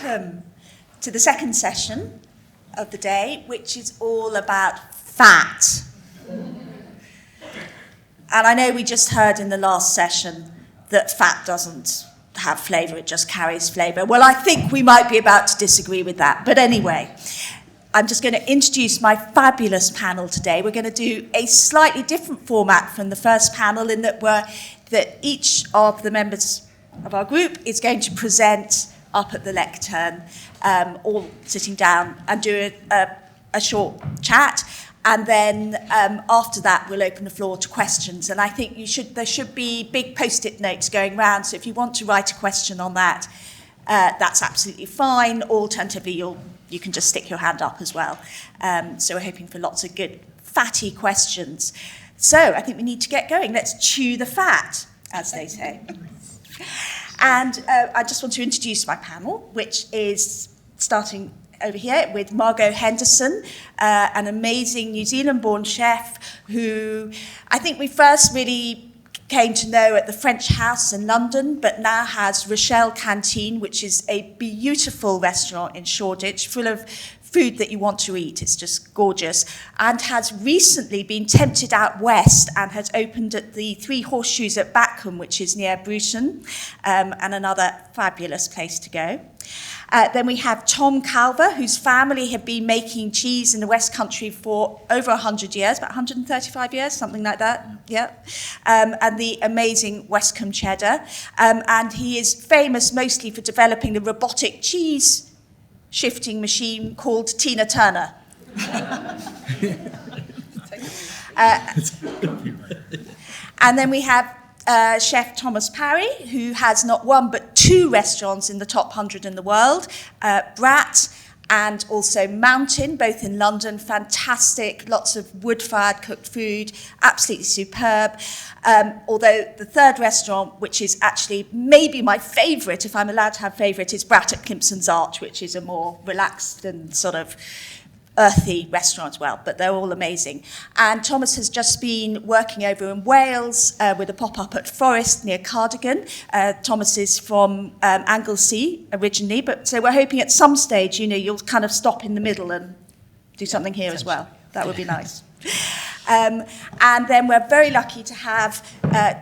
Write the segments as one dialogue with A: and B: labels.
A: welcome to the second session of the day, which is all about fat. And I know we just heard in the last session that fat doesn't have flavour, it just carries flavour. Well, I think we might be about to disagree with that. But anyway, I'm just going to introduce my fabulous panel today. We're going to do a slightly different format from the first panel in that each of the members of our group is going to present up at the lectern, all sitting down and do a short chat. And then after that, we'll open the floor to questions. And I think there should be big Post-it notes going around. So if you want to write a question on that, that's absolutely fine. Alternatively, you can just stick your hand up as well. So we're hoping for lots of good, fatty questions. So I think we need to get going. Let's chew the fat, as they say. And I just want to introduce my panel, which is starting over here with Margot Henderson, an amazing New Zealand-born chef who I think we first really came to know at the French House in London, but now has Rochelle Canteen, which is a beautiful restaurant in Shoreditch, full of food that you want to eat. It's just gorgeous. And has recently been tempted out west and has opened at the Three Horseshoes at Backham, which is near Bruton, and another fabulous place to go. Then we have Tom Calver, whose family have been making cheese in the West Country for over 100 years, about 135 years, something like that. Yeah. And the amazing Westcombe cheddar. And he is famous mostly for developing the robotic cheese shifting machine called Tina Turner. And then we have Chef Tomos Parry, who has not one but two restaurants in the top 100 in the world, Brat and also Mountain, both in London. Fantastic, lots of wood-fired cooked food, absolutely superb. Although the third restaurant, which is actually maybe my favourite, if I'm allowed to have favourite, is Brat at Kimpson's Arch, which is a more relaxed and sort of earthy restaurant as well, but they're all amazing. And Thomas has just been working over in Wales with a pop-up at Forest near Cardigan. Thomas is from Anglesey originally, but so we're hoping at some stage, you'll kind of stop in the middle and do something here as well. That would be nice. And then we're very lucky to have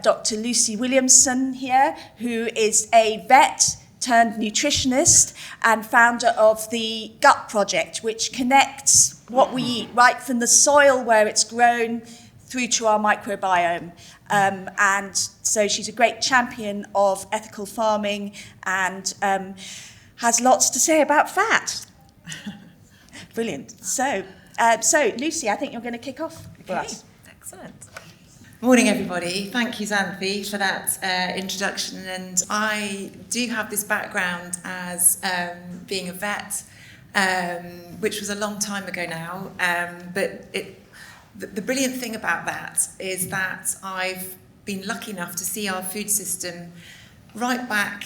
A: Dr Lucy Williamson here, who is a vet turned nutritionist and founder of the Gut Project, which connects what we eat right from the soil where it's grown through to our microbiome. And so she's a great champion of ethical farming and has lots to say about fat. Brilliant. So Lucy, I think you're going to kick off for us.
B: Excellent. Morning, everybody. Thank you, Xanthe, for that introduction. And I do have this background as being a vet, which was a long time ago now. But the brilliant thing about that is that I've been lucky enough to see our food system right back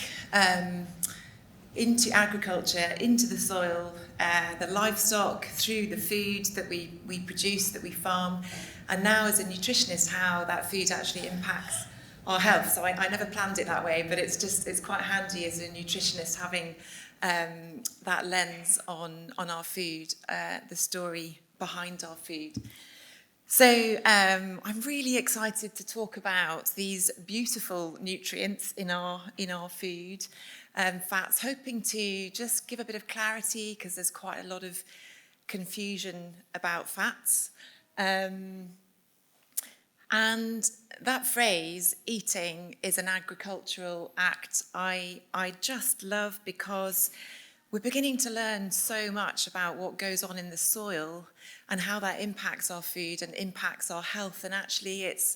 B: into agriculture, into the soil, the livestock, through the food that we produce, that we farm. And now as a nutritionist, how that food actually impacts our health. So I never planned it that way, but it's quite handy as a nutritionist having that lens on our food, the story behind our food. So I'm really excited to talk about these beautiful nutrients in our food, fats, hoping to just give a bit of clarity because there's quite a lot of confusion about fats. And that phrase, eating is an agricultural act, I just love because we're beginning to learn so much about what goes on in the soil and how that impacts our food and impacts our health. And actually it's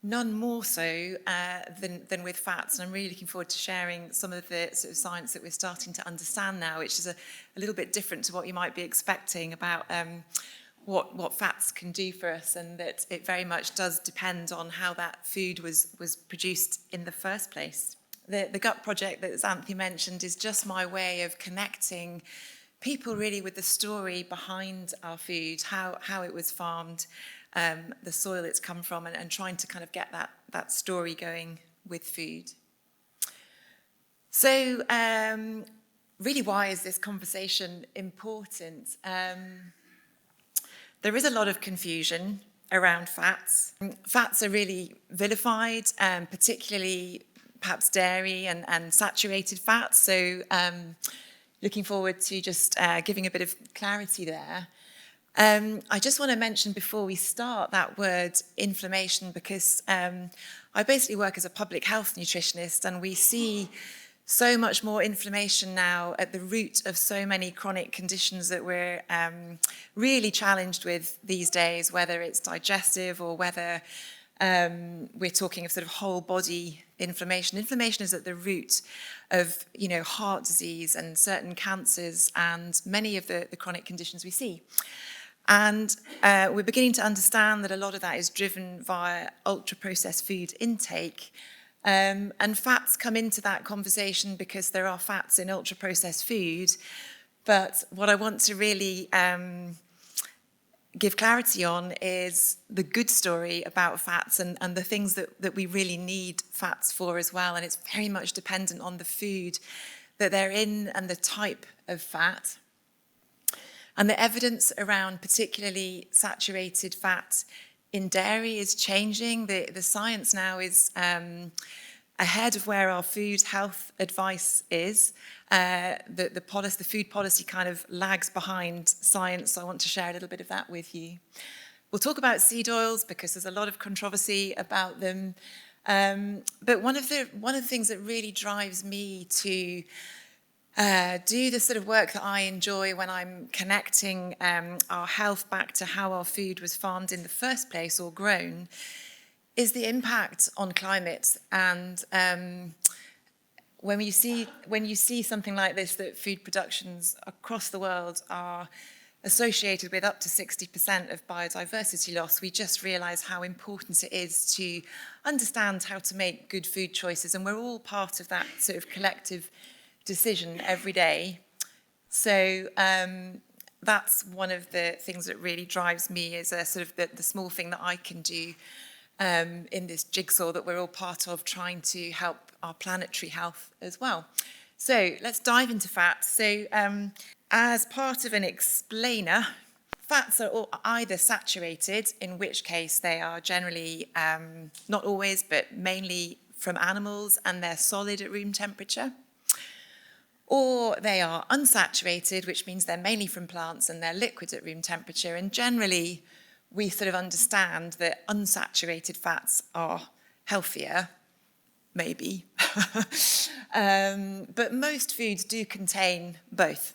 B: none more so than with fats. And I'm really looking forward to sharing some of the sort of science that we're starting to understand now, which is a little bit different to what you might be expecting about what fats can do for us, and that it very much does depend on how that food was produced in the first place. The Gut Project that Xanthe mentioned is just my way of connecting people really with the story behind our food, how it was farmed, the soil it's come from, and trying to kind of get that story going with food. So really, why is this conversation important? There is a lot of confusion around fats. Fats are really vilified, particularly perhaps dairy and saturated fats. So looking forward to just giving a bit of clarity there. I just want to mention before we start that word inflammation, because I basically work as a public health nutritionist, and we see so much more inflammation now at the root of so many chronic conditions that we're really challenged with these days, whether it's digestive or whether we're talking of sort of whole body inflammation. Inflammation is at the root of, heart disease and certain cancers and many of the chronic conditions we see. And we're beginning to understand that a lot of that is driven via ultra-processed food intake. And fats come into that conversation because there are fats in ultra-processed food. But what I want to really give clarity on is the good story about fats and the things that we really need fats for as well. And it's very much dependent on the food that they're in and the type of fat. And the evidence around particularly saturated fat in dairy is changing. The science now is ahead of where our food health advice is. The food policy kind of lags behind science, so I want to share a little bit of that with you. We'll talk about seed oils because there's a lot of controversy about them. But one of the things that really drives me to do the sort of work that I enjoy when I'm connecting our health back to how our food was farmed in the first place or grown is the impact on climate. And when you see something like this, that food productions across the world are associated with up to 60% of biodiversity loss, we just realise how important it is to understand how to make good food choices. And we're all part of that sort of collective decision every day. So that's one of the things that really drives me, is a sort of the small thing that I can do in this jigsaw that we're all part of, trying to help our planetary health as well. So let's dive into fats. So as part of an explainer, fats are all either saturated, in which case they are generally, not always, but mainly from animals, and they're solid at room temperature. Or they are unsaturated, which means they're mainly from plants and they're liquid at room temperature. And generally, we sort of understand that unsaturated fats are healthier, maybe. But most foods do contain both.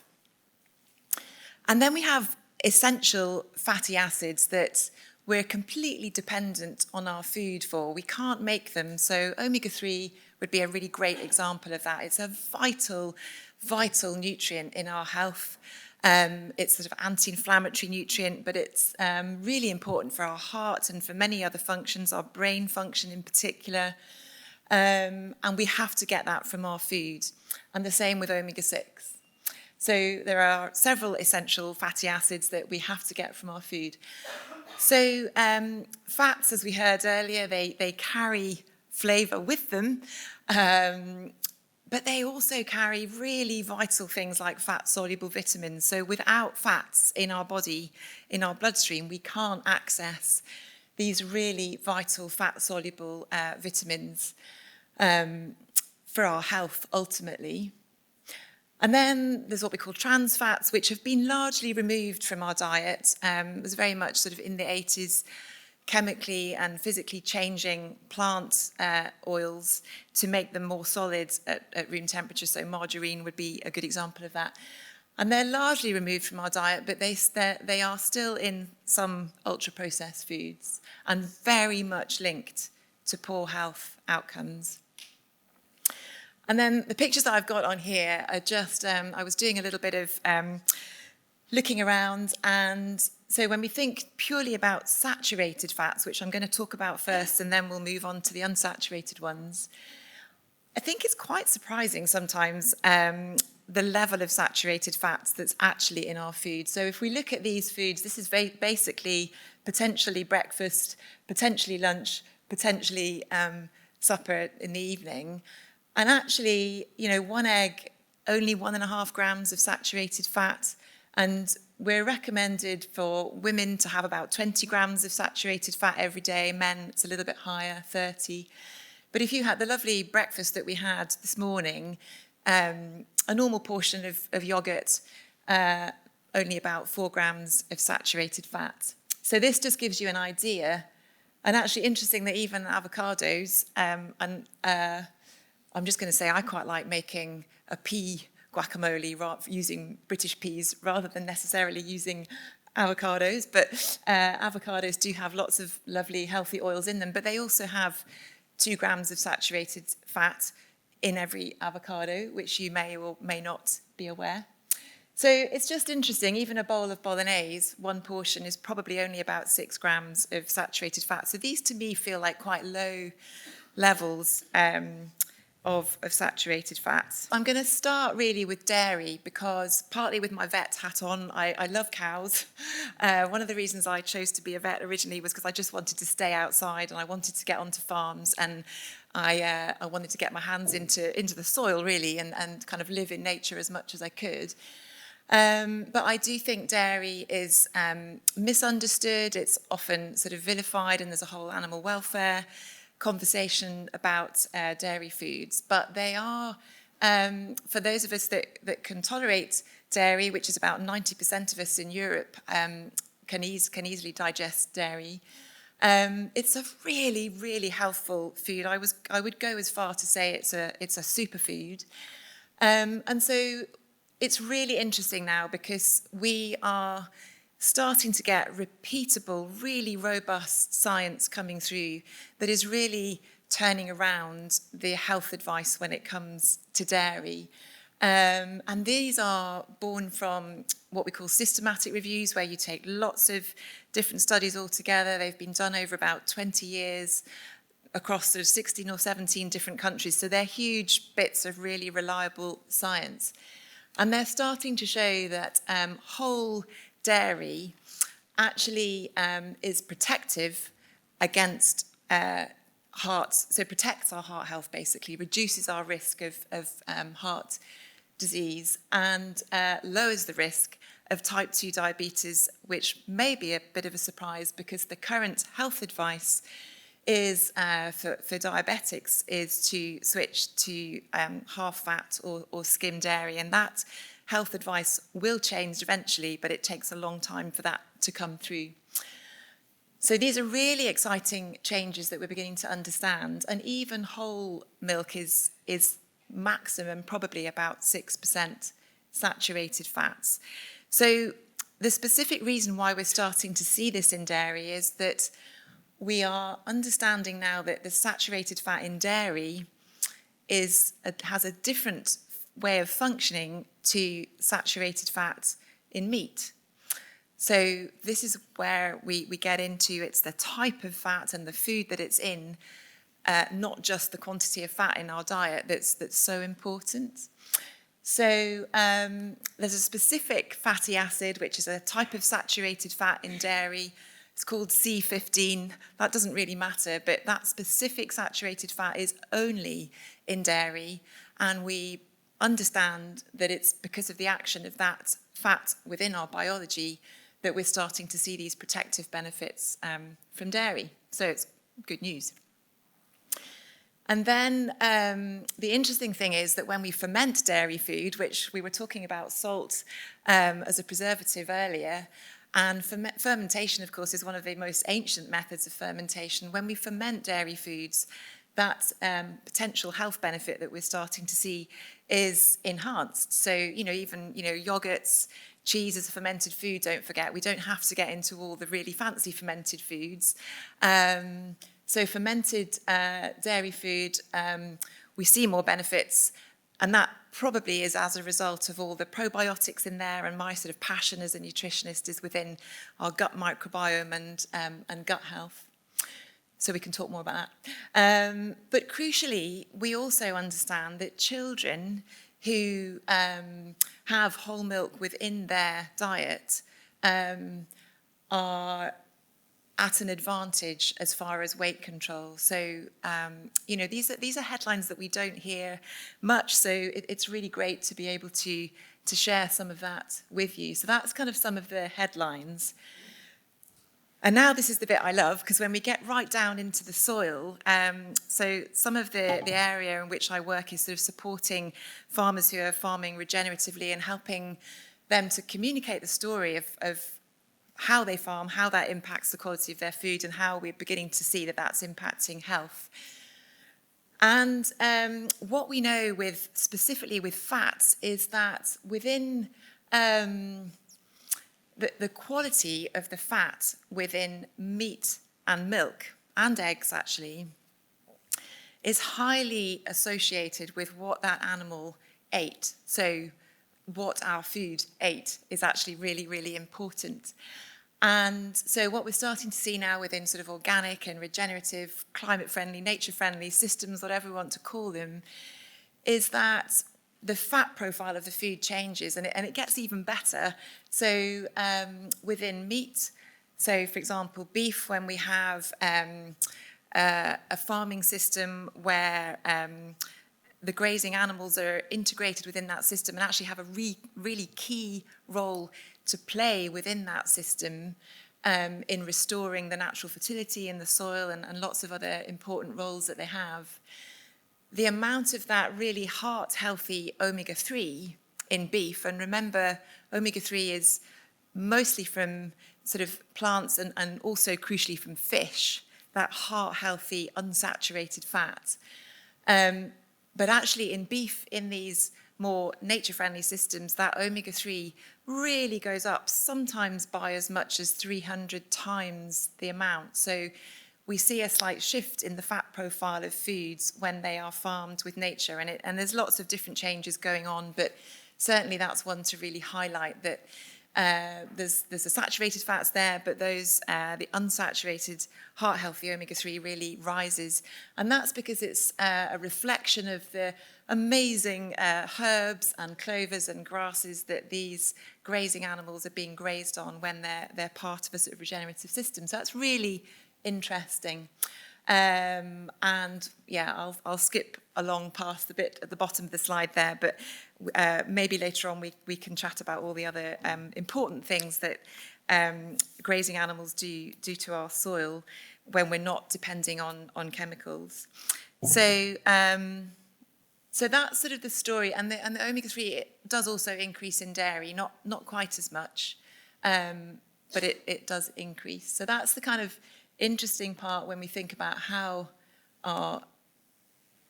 B: And then we have essential fatty acids that we're completely dependent on our food for. We can't make them, so omega-3 would be a really great example of that. It's a vital nutrient in our health. It's sort of anti-inflammatory nutrient, but it's really important for our heart and for many other functions, our brain function in particular. And we have to get that from our food. And the same with omega-6. So there are several essential fatty acids that we have to get from our food. So fats, as we heard earlier, they carry flavour with them, but they also carry really vital things like fat-soluble vitamins. So without fats in our body, in our bloodstream, we can't access these really vital fat-soluble vitamins for our health, ultimately. And then there's what we call trans fats, which have been largely removed from our diet. It was very much sort of in the 80s, chemically and physically changing plant oils to make them more solid at room temperature. So margarine would be a good example of that. And they're largely removed from our diet, but they are still in some ultra-processed foods and very much linked to poor health outcomes. And then the pictures that I've got on here are just, I was doing a little bit of looking around, and so when we think purely about saturated fats, which I'm going to talk about first, and then we'll move on to the unsaturated ones, I think it's quite surprising sometimes the level of saturated fats that's actually in our food. So if we look at these foods, this is basically potentially breakfast, potentially lunch, potentially supper in the evening. And actually, one egg only 1.5 grams of saturated fat. And we're recommended for women to have about 20 grams of saturated fat every day. Men, it's a little bit higher, 30. But if you had the lovely breakfast that we had this morning, a normal portion of yogurt, only about 4 grams of saturated fat. So this just gives you an idea. And actually interesting that even avocados, I'm just going to say I quite like making a pea guacamole using British peas rather than necessarily using avocados. But avocados do have lots of lovely healthy oils in them, but they also have 2 grams of saturated fat in every avocado, which you may or may not be aware. So it's just interesting, even a bowl of bolognese, one portion is probably only about 6 grams of saturated fat. So these to me feel like quite low levels of saturated fats. I'm going to start really with dairy because partly with my vet hat on, I love cows. One of the reasons I chose to be a vet originally was because I just wanted to stay outside and I wanted to get onto farms, and I wanted to get my hands into the soil really and kind of live in nature as much as I could. But I do think dairy is misunderstood. It's often sort of vilified, and there's a whole animal welfare conversation about dairy foods. But they are, for those of us that can tolerate dairy, which is about 90% of us in Europe, can easily digest dairy. It's a really, really healthful food. I would go as far to say it's a superfood. And so it's really interesting now because we are starting to get repeatable, really robust science coming through that is really turning around the health advice when it comes to dairy. And these are born from what we call systematic reviews, where you take lots of different studies all together. They've been done over about 20 years across sort of 16 or 17 different countries. So they're huge bits of really reliable science. And they're starting to show that whole dairy actually is protective against so protects our heart health, basically, reduces our risk of heart disease, and lowers the risk of type 2 diabetes, which may be a bit of a surprise because the current health advice is for diabetics is to switch to half fat or skim dairy, and that health advice will change eventually, but it takes a long time for that to come through. So these are really exciting changes that we're beginning to understand, and even whole milk is maximum probably about 6% saturated fats. So the specific reason why we're starting to see this in dairy is that we are understanding now that the saturated fat in dairy has a different way of functioning to saturated fat in meat. So this is where we get into, it's the type of fat and the food that it's in, not just the quantity of fat in our diet that's so important. So there's a specific fatty acid, which is a type of saturated fat in dairy. It's called C15. That doesn't really matter, but that specific saturated fat is only in dairy, and we understand that it's because of the action of that fat within our biology that we're starting to see these protective benefits from dairy. So it's good news. And then the interesting thing is that when we ferment dairy food, which we were talking about salt as a preservative earlier, and fermentation, of course, is one of the most ancient methods of fermentation. When we ferment dairy foods, that potential health benefit that we're starting to see is enhanced. So, even, yogurts, cheese is a fermented food, don't forget. We don't have to get into all the really fancy fermented foods. So fermented dairy food, we see more benefits, and that probably is as a result of all the probiotics in there, and my sort of passion as a nutritionist is within our gut microbiome and gut health. So we can talk more about that. But crucially, we also understand that children who have whole milk within their diet are at an advantage as far as weight control. So, these are headlines that we don't hear much, so it's really great to be able to share some of that with you. So that's kind of some of the headlines. And now this is the bit I love, because when we get right down into the soil, so some of the area in which I work is sort of supporting farmers who are farming regeneratively and helping them to communicate the story of how they farm, how that impacts the quality of their food, and how we're beginning to see that that's impacting health. And what we know specifically with fats is that within the quality of the fat within meat and milk, and eggs actually, is highly associated with what that animal ate. So what our food ate is actually really, really important. And so what we're starting to see now within sort of organic and regenerative, climate-friendly, nature-friendly systems, whatever we want to call them, is that the fat profile of the food changes, and it gets even better. So within meat, so for example, beef, when we have a farming system where the grazing animals are integrated within that system and actually have a really key role to play within that system in restoring the natural fertility in the soil and lots of other important roles that they have. The amount of that really heart-healthy omega-3 in beef, and remember, omega-3 is mostly from sort of plants and also crucially from fish, that heart-healthy, unsaturated fat. But actually in beef, in these more nature-friendly systems, that omega-3 really goes up, sometimes by as much as 300 times the amount. So we see a slight shift in the fat profile of foods when they are farmed with nature, and there's lots of different changes going on, but certainly that's one to really highlight, that there's the saturated fats there, but those the unsaturated heart-healthy omega-3 really rises, and that's because it's a reflection of the amazing herbs and clovers and grasses that these grazing animals are being grazed on when they're part of a sort of regenerative system. So that's really interesting. And yeah, I'll skip along past the bit at the bottom of the slide there, but maybe later on we can chat about all the other important things that grazing animals do to our soil when we're not depending on chemicals. So so that's sort of the story, and the omega-3, it does also increase in dairy, not quite as much, but it does increase. So that's the kind of interesting part when we think about how our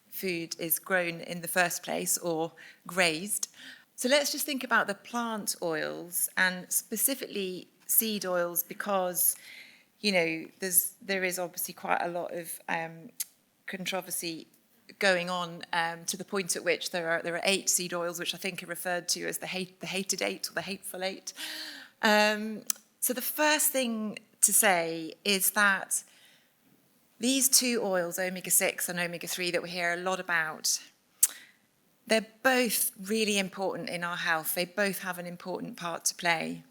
B: food is grown in the first place or grazed. So let's just think about the plant oils, and specifically seed oils, because there is obviously quite a lot of controversy going on, to the point at which there are 8 seed oils which I think are referred to as the hated 8 or the hateful 8. So the first thing to say is that these 2 oils, omega-6 and omega-3, that we hear a lot about, they're both really important in our health. They both have an important part to play.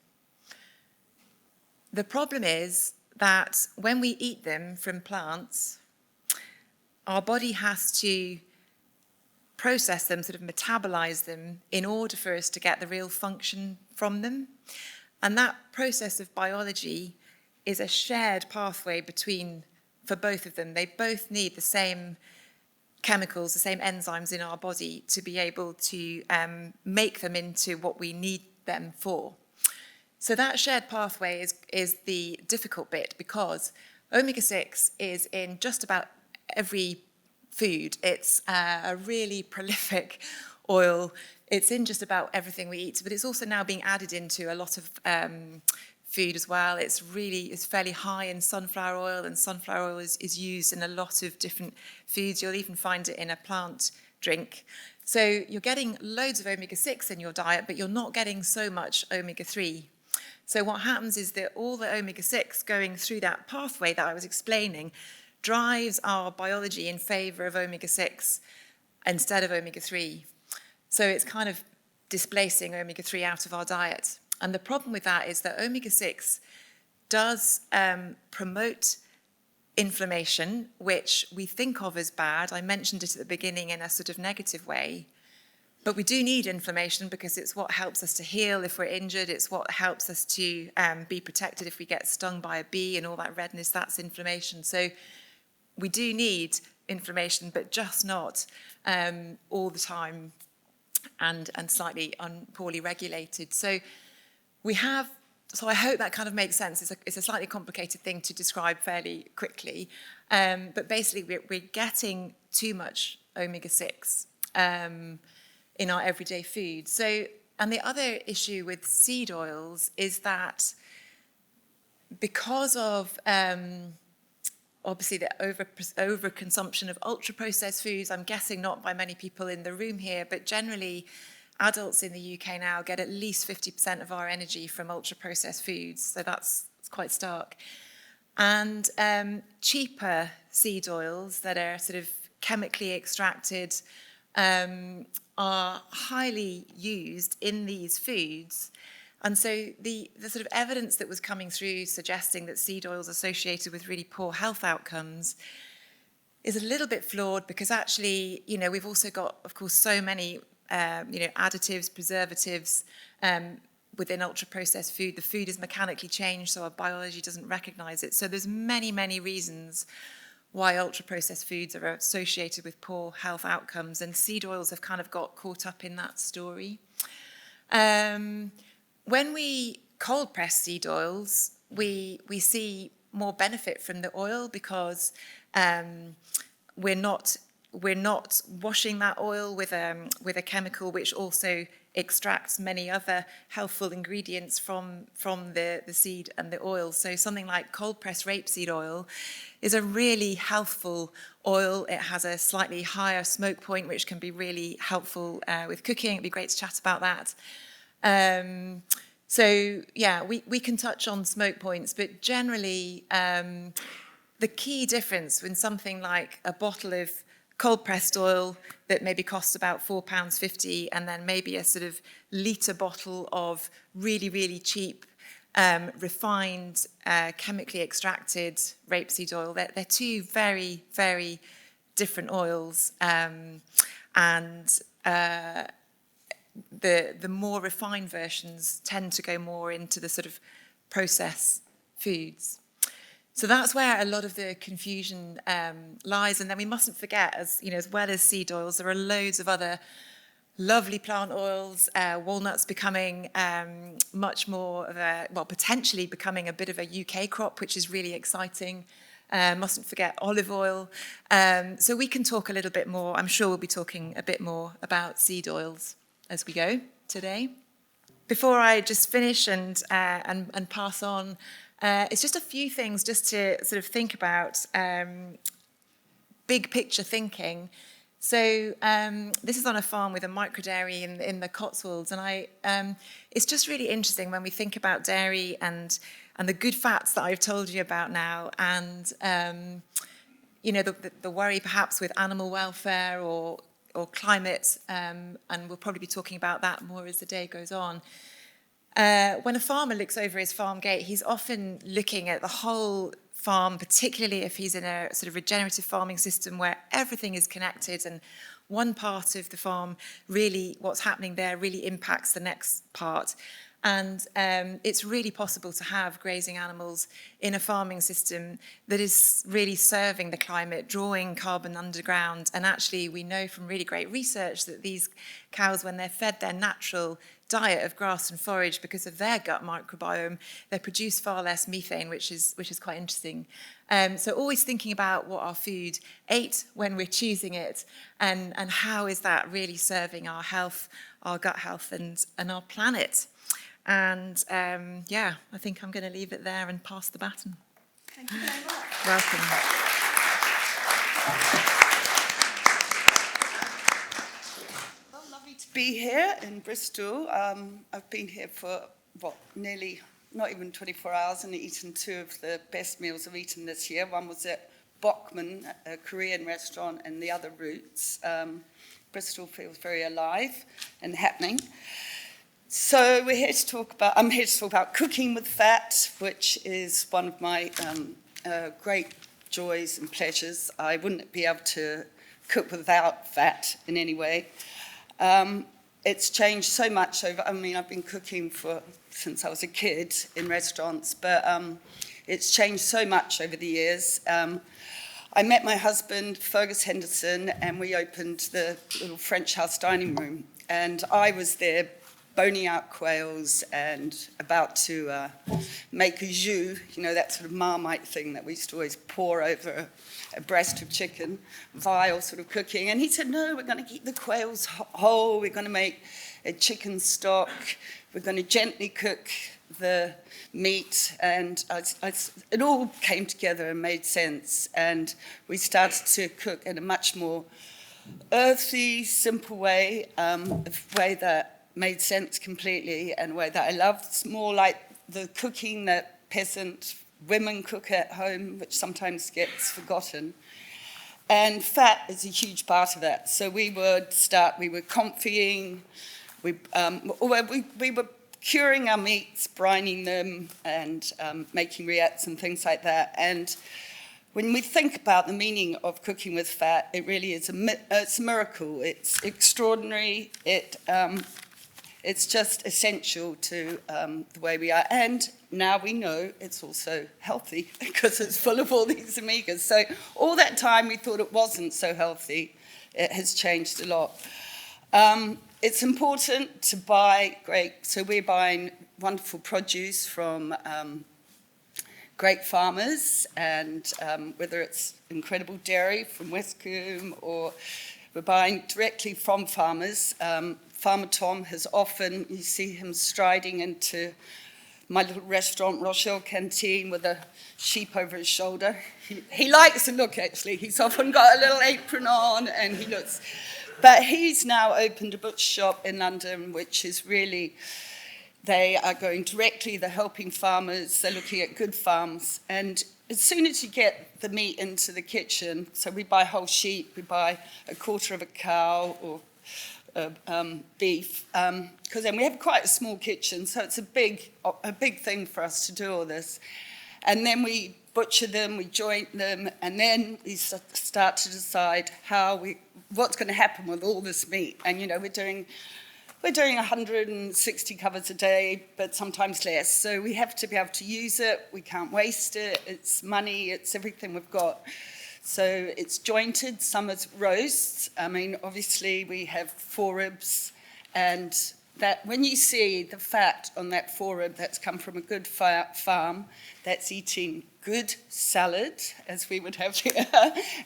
B: The problem is that when we eat them from plants, our body has to process them, sort of metabolize them, in order for us to get the real function from them. And that process of biology is a shared pathway for both of them. They both need the same chemicals, the same enzymes in our body to be able to make them into what we need them for. So that shared pathway is the difficult bit, because omega-6 is in just about every food. It's a really prolific oil. It's in just about everything we eat, but it's also now being added into a lot of food as well. It's fairly high in sunflower oil, and sunflower oil is used in a lot of different foods. You'll even find it in a plant drink. So you're getting loads of omega-6 in your diet, but you're not getting so much omega-3. So what happens is that all the omega-6 going through that pathway that I was explaining drives our biology in favor of omega-6 instead of omega-3. So it's kind of displacing omega-3 out of our diet. And the problem with that is that omega-6 does promote inflammation, which we think of as bad. I mentioned it at the beginning in a sort of negative way. But we do need inflammation because it's what helps us to heal if we're injured. It's what helps us to be protected if we get stung by a bee, and all that redness, that's inflammation. So we do need inflammation, but just not all the time and slightly poorly regulated. So I hope that kind of makes sense. It's a slightly complicated thing to describe fairly quickly. But basically, we're getting too much omega-6 in our everyday food. So, and the other issue with seed oils is that because of obviously the overconsumption of ultra-processed foods, I'm guessing not by many people in the room here, but generally adults in the UK now get at least 50% of our energy from ultra-processed foods. So it's quite stark. And cheaper seed oils that are sort of chemically extracted are highly used in these foods. And so the sort of evidence that was coming through suggesting that seed oils are associated with really poor health outcomes is a little bit flawed, because actually, we've also got, of course, so many, additives, preservatives within ultra-processed food. The food is mechanically changed, so our biology doesn't recognize it. So there's many, many reasons why ultra-processed foods are associated with poor health outcomes, and seed oils have kind of got caught up in that story. When we cold press seed oils, we see more benefit from the oil because we're not washing that oil with a chemical which also extracts many other healthful ingredients from the seed and the oil. So something like cold pressed rapeseed oil is a really healthful oil. It has a slightly higher smoke point, which can be really helpful with cooking. It'd be great to chat about that. So yeah, we can touch on smoke points, but generally the key difference when something like a bottle of cold pressed oil that maybe costs about £4.50 and then maybe a sort of litre bottle of really, really cheap refined chemically extracted rapeseed oil, they're two very, very different oils, and the more refined versions tend to go more into the sort of processed foods. So that's where a lot of the confusion lies. And then we mustn't forget, as well as seed oils, there are loads of other lovely plant oils, walnuts becoming much more of potentially becoming a bit of a UK crop, which is really exciting. Mustn't forget olive oil. So we can talk a little bit more. I'm sure we'll be talking a bit more about seed oils as we go today. Before I just finish and pass on, it's just a few things just to sort of think about, big picture thinking. So this is on a farm with a microdairy in the Cotswolds, and it's just really interesting when we think about dairy and the good fats that I've told you about now, and the worry perhaps with animal welfare or climate, and we'll probably be talking about that more as the day goes on. When a farmer looks over his farm gate, he's often looking at the whole farm, particularly if he's in a sort of regenerative farming system where everything is connected and one part of the farm really, what's happening there really impacts the next part. And it's really possible to have grazing animals in a farming system that is really serving the climate, drawing carbon underground. And actually, we know from really great research that these cows, when they're fed their natural diet of grass and forage because of their gut microbiome, they produce far less methane, which is quite interesting. So always thinking about what our food ate when we're choosing it, and how is that really serving our health, our gut health, and our planet. And I think I'm going to leave it there and pass the baton.
A: Thank you very much.
B: Welcome.
C: Well, lovely to be here in Bristol. I've been here for, nearly, not even 24 hours, and eaten two of the best meals I've eaten this year. One was at Bokman, a Korean restaurant, and the other Roots. Bristol feels very alive and happening. So I'm here to talk about cooking with fat, which is one of my great joys and pleasures. I wouldn't be able to cook without fat in any way. It's changed so much I've been cooking since I was a kid in restaurants, but it's changed so much over the years. I met my husband, FŌDA Henderson, and we opened the little French house dining room. And I was there boning out quails and about to make a jus, that sort of Marmite thing that we used to always pour over a breast of chicken, vile sort of cooking. And he said, no, we're going to keep the quails whole, we're going to make a chicken stock, we're going to gently cook the meat. And it all came together and made sense. And we started to cook in a much more earthy, simple way, a way that made sense completely, and a way that I loved. It's more like the cooking that peasant women cook at home, which sometimes gets forgotten. And fat is a huge part of that. So we were comfying, we were curing our meats, brining them, and making rillettes and things like that. And when we think about the meaning of cooking with fat, it really is it's a miracle. It's extraordinary. It's just essential to the way we are. And now we know it's also healthy because it's full of all these omegas. So all that time we thought it wasn't so healthy. It has changed a lot. It's important to buy so we're buying wonderful produce from great farmers, and whether it's incredible dairy from West Coombe or we're buying directly from farmers. Farmer Tom has often, you see him striding into my little restaurant, Rochelle Canteen, with a sheep over his shoulder. He likes the look, actually. He's often got a little apron on, and he looks. But he's now opened a butcher shop in London, which is really, they are going directly, they're helping farmers, they're looking at good farms. And as soon as you get the meat into the kitchen, so we buy whole sheep, we buy a quarter of a cow or beef, because then we have quite a small kitchen, so it's a big thing for us to do all this. And then we butcher them, we joint them, and then we start to decide what's going to happen with all this meat. And we're doing 160 covers a day, but sometimes less. So we have to be able to use it. We can't waste it. It's money. It's everything we've got. So it's jointed, some as roasts. Obviously we have foreribs, and that when you see the fat on that forerib that's come from a good farm, that's eating good salad, as we would have here,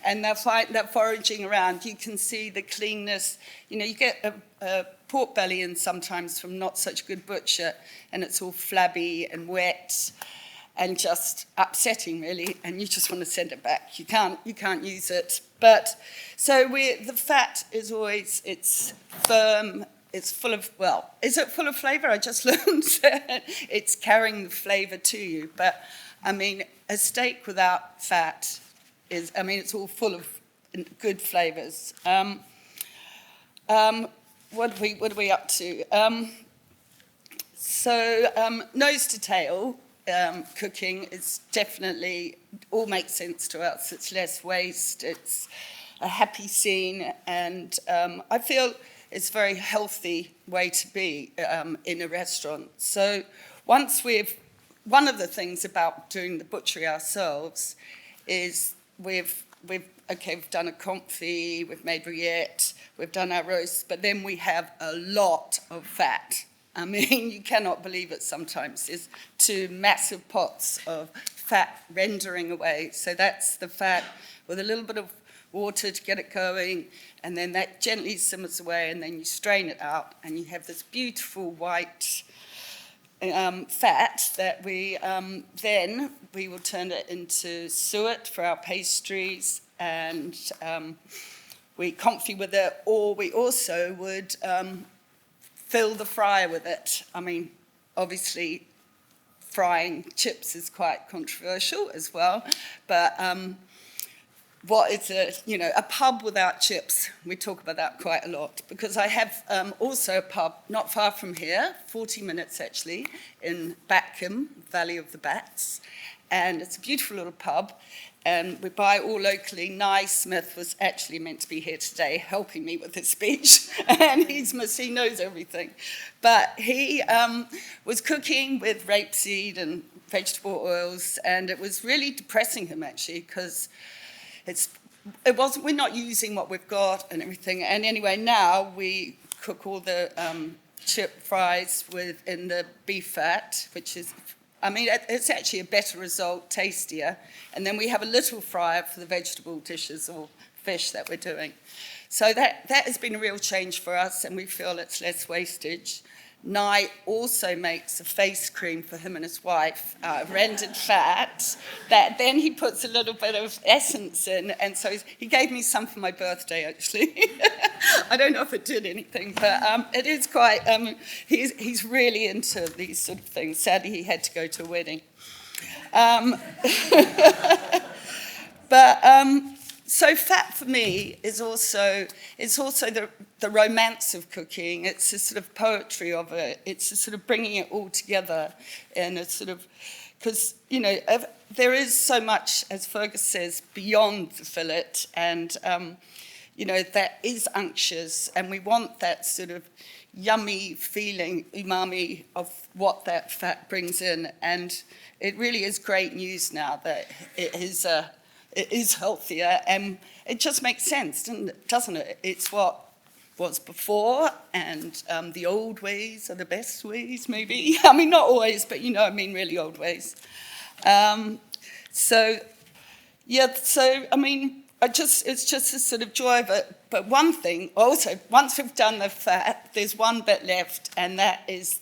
C: and they're foraging around. You can see the cleanness. You get a pork belly in sometimes from not such good butcher, and it's all flabby and wet and just upsetting, really, and you just want to send it back. You can't use it. But so the fat is always, it's firm, it's full of, is it full of flavour? I just learned it's carrying the flavour to you. But a steak without fat is, it's all full of good flavours. What are we up to? Nose to tail. Cooking is definitely, all makes sense to us. It's less waste, it's a happy scene, and I feel it's a very healthy way to be in a restaurant. So one of the things about doing the butchery ourselves is we've done a confit, we've made rillette, we've done our roasts, but then we have a lot of fat. You cannot believe it sometimes. There's 2 massive pots of fat rendering away. So that's the fat with a little bit of water to get it going, and then that gently simmers away, and then you strain it out, and you have this beautiful white fat that we then we will turn it into suet for our pastries, and we confit with it, or we also would fill the fryer with it. Obviously, frying chips is quite controversial as well, but what is a pub without chips. We talk about that quite a lot, because I have also a pub not far from here, 40 minutes actually, in Batcombe, Valley of the Bats, and it's a beautiful little pub, and we buy all locally. Nye Smith was actually meant to be here today helping me with his speech, and he knows everything. But he was cooking with rapeseed and vegetable oils, and it was really depressing him actually, because we're not using what we've got and everything. And anyway, now we cook all the chip fries in the beef fat, which is, it's actually a better result, tastier. And then we have a little fryer for the vegetable dishes or fish that we're doing. So that has been a real change for us, and we feel it's less wastage. Nye also makes a face cream for him and his wife, rendered fat, that then he puts a little bit of essence in, and so he gave me some for my birthday, actually. I don't know if it did anything, but it is quite, he's really into these sort of things. Sadly, he had to go to a wedding. So fat for me is also the romance of cooking. It's a sort of poetry of it. It's a sort of bringing it all together in a sort of, because, there is so much, as Fergus says, beyond the fillet, and, that is unctuous, and we want that sort of yummy feeling, umami, of what that fat brings in. And it really is great news now that it is healthier, and it just makes sense, doesn't it? It's what was before, and the old ways are the best ways, maybe. Not always, but really old ways. It's just a sort of joy of it. But one thing, also, once we've done the fat, there's one bit left, and that is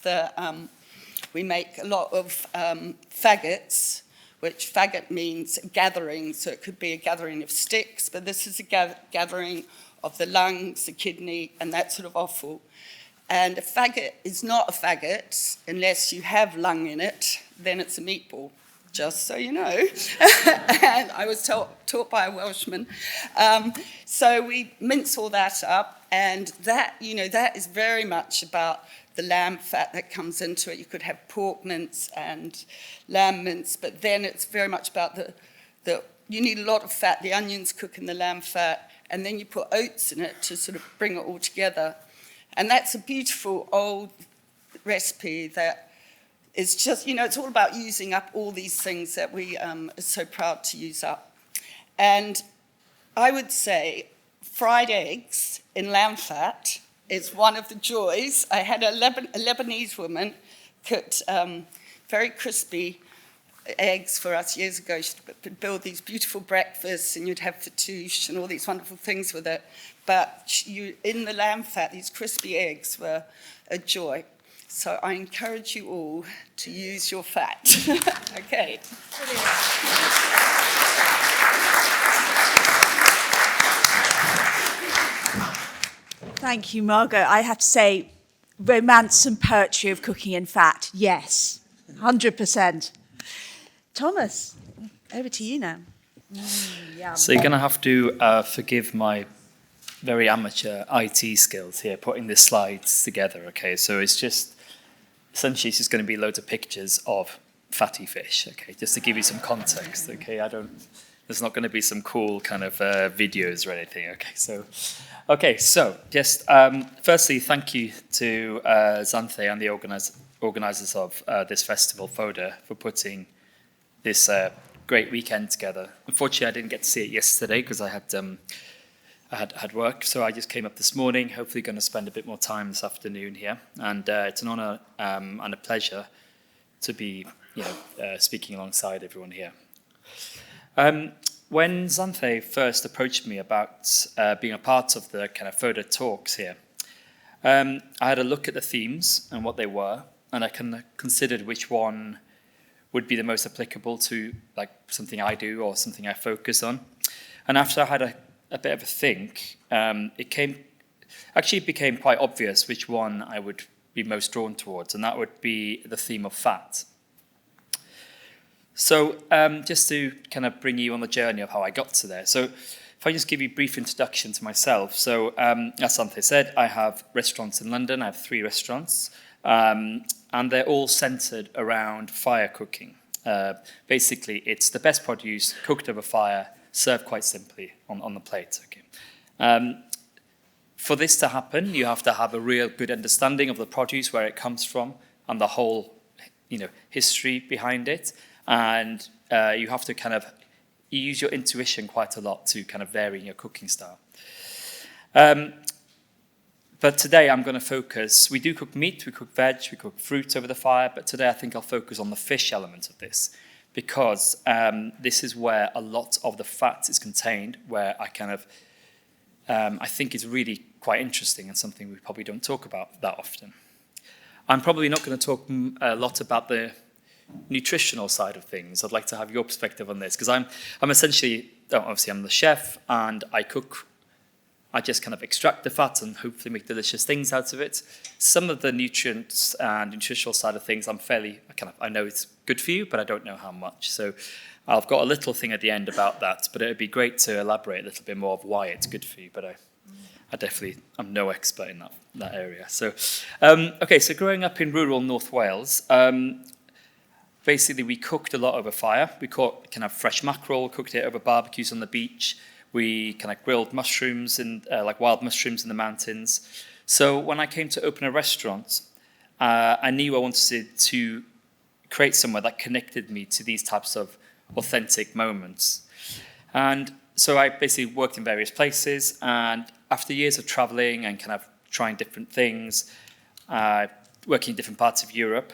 C: we make a lot of faggots, which faggot means gathering, so it could be a gathering of sticks, but this is a gathering of the lungs, the kidney, and that sort of offal. And a faggot is not a faggot unless you have lung in it, then it's a meatball, just so you know. And I was taught by a Welshman. So we mince all that up, and that is very much about the lamb fat that comes into it. You could have pork mince and lamb mince, but then it's very much about you need a lot of fat. The onions cook in the lamb fat, and then you put oats in it to sort of bring it all together. And that's a beautiful old recipe that is just, it's all about using up all these things that we are so proud to use up. And I would say fried eggs in lamb fat is one of the joys. I had a Lebanese woman cooked very crispy eggs for us years ago. She'd build these beautiful breakfasts, and you'd have fattoush and all these wonderful things with it. But in the lamb fat, these crispy eggs were a joy. So I encourage you all to use your fat. Okay.
A: Thank you, Margot. I have to say, romance and poetry of cooking in fat, yes, 100%. Thomas, over to you now.
D: So you're going to have to forgive my very amateur IT skills here, putting the slides together, okay? So it's just, essentially it's just going to be loads of pictures of fatty fish, okay? Just to give you some context, okay? There's not going to be some cool kind of videos or anything, okay? So just firstly, thank you to Xanthe and the organisers of this festival, FŌDA, for putting this great weekend together. Unfortunately, I didn't get to see it yesterday because I had work, so I just came up this morning, hopefully going to spend a bit more time this afternoon here. And it's an honour and a pleasure to be speaking alongside everyone here. When Xanthe first approached me about being a part of the kind of FŌDA talks here, I had a look at the themes and what they were, and I considered which one would be the most applicable to like something I do or something I focus on. And after I had a bit of a think, it became quite obvious which one I would be most drawn towards, and that would be the theme of fat. So just to kind of bring you on the journey of how I got to there. So if I just give you a brief introduction to myself. So as Xanthe said, I have restaurants in London. I have 3 restaurants, and they're all centered around fire cooking. Basically, it's the best produce cooked over fire, served quite simply on the plate. Okay. For this to happen, you have to have a real good understanding of the produce, where it comes from, and the whole, history behind it. And you have to kind of use your intuition quite a lot to kind of vary your cooking style. But today I'm going to focus, we do cook meat, we cook veg, we cook fruit over the fire, but today I think I'll focus on the fish element of this, because this is where a lot of the fat is contained, where I kind of, I think is really quite interesting and something we probably don't talk about that often. I'm probably not going to talk a lot about the nutritional side of things. I'd like to have your perspective on this, because I'm essentially, obviously I'm the chef and I cook. I just kind of extract the fat and hopefully make delicious things out of it. Some of the nutrients and nutritional side of things, I know it's good for you, but I don't know how much. So I've got a little thing at the end about that, but it would be great to elaborate a little bit more of why it's good for you. But I'm no expert in that area. So, so growing up in rural North Wales, basically we cooked a lot over fire. We caught kind of fresh mackerel, cooked it over barbecues on the beach. We kind of grilled mushrooms and like wild mushrooms in the mountains. So when I came to open a restaurant, I knew I wanted to create somewhere that connected me to these types of authentic moments. And so I basically worked in various places, and after years of traveling and kind of trying different things, working in different parts of Europe,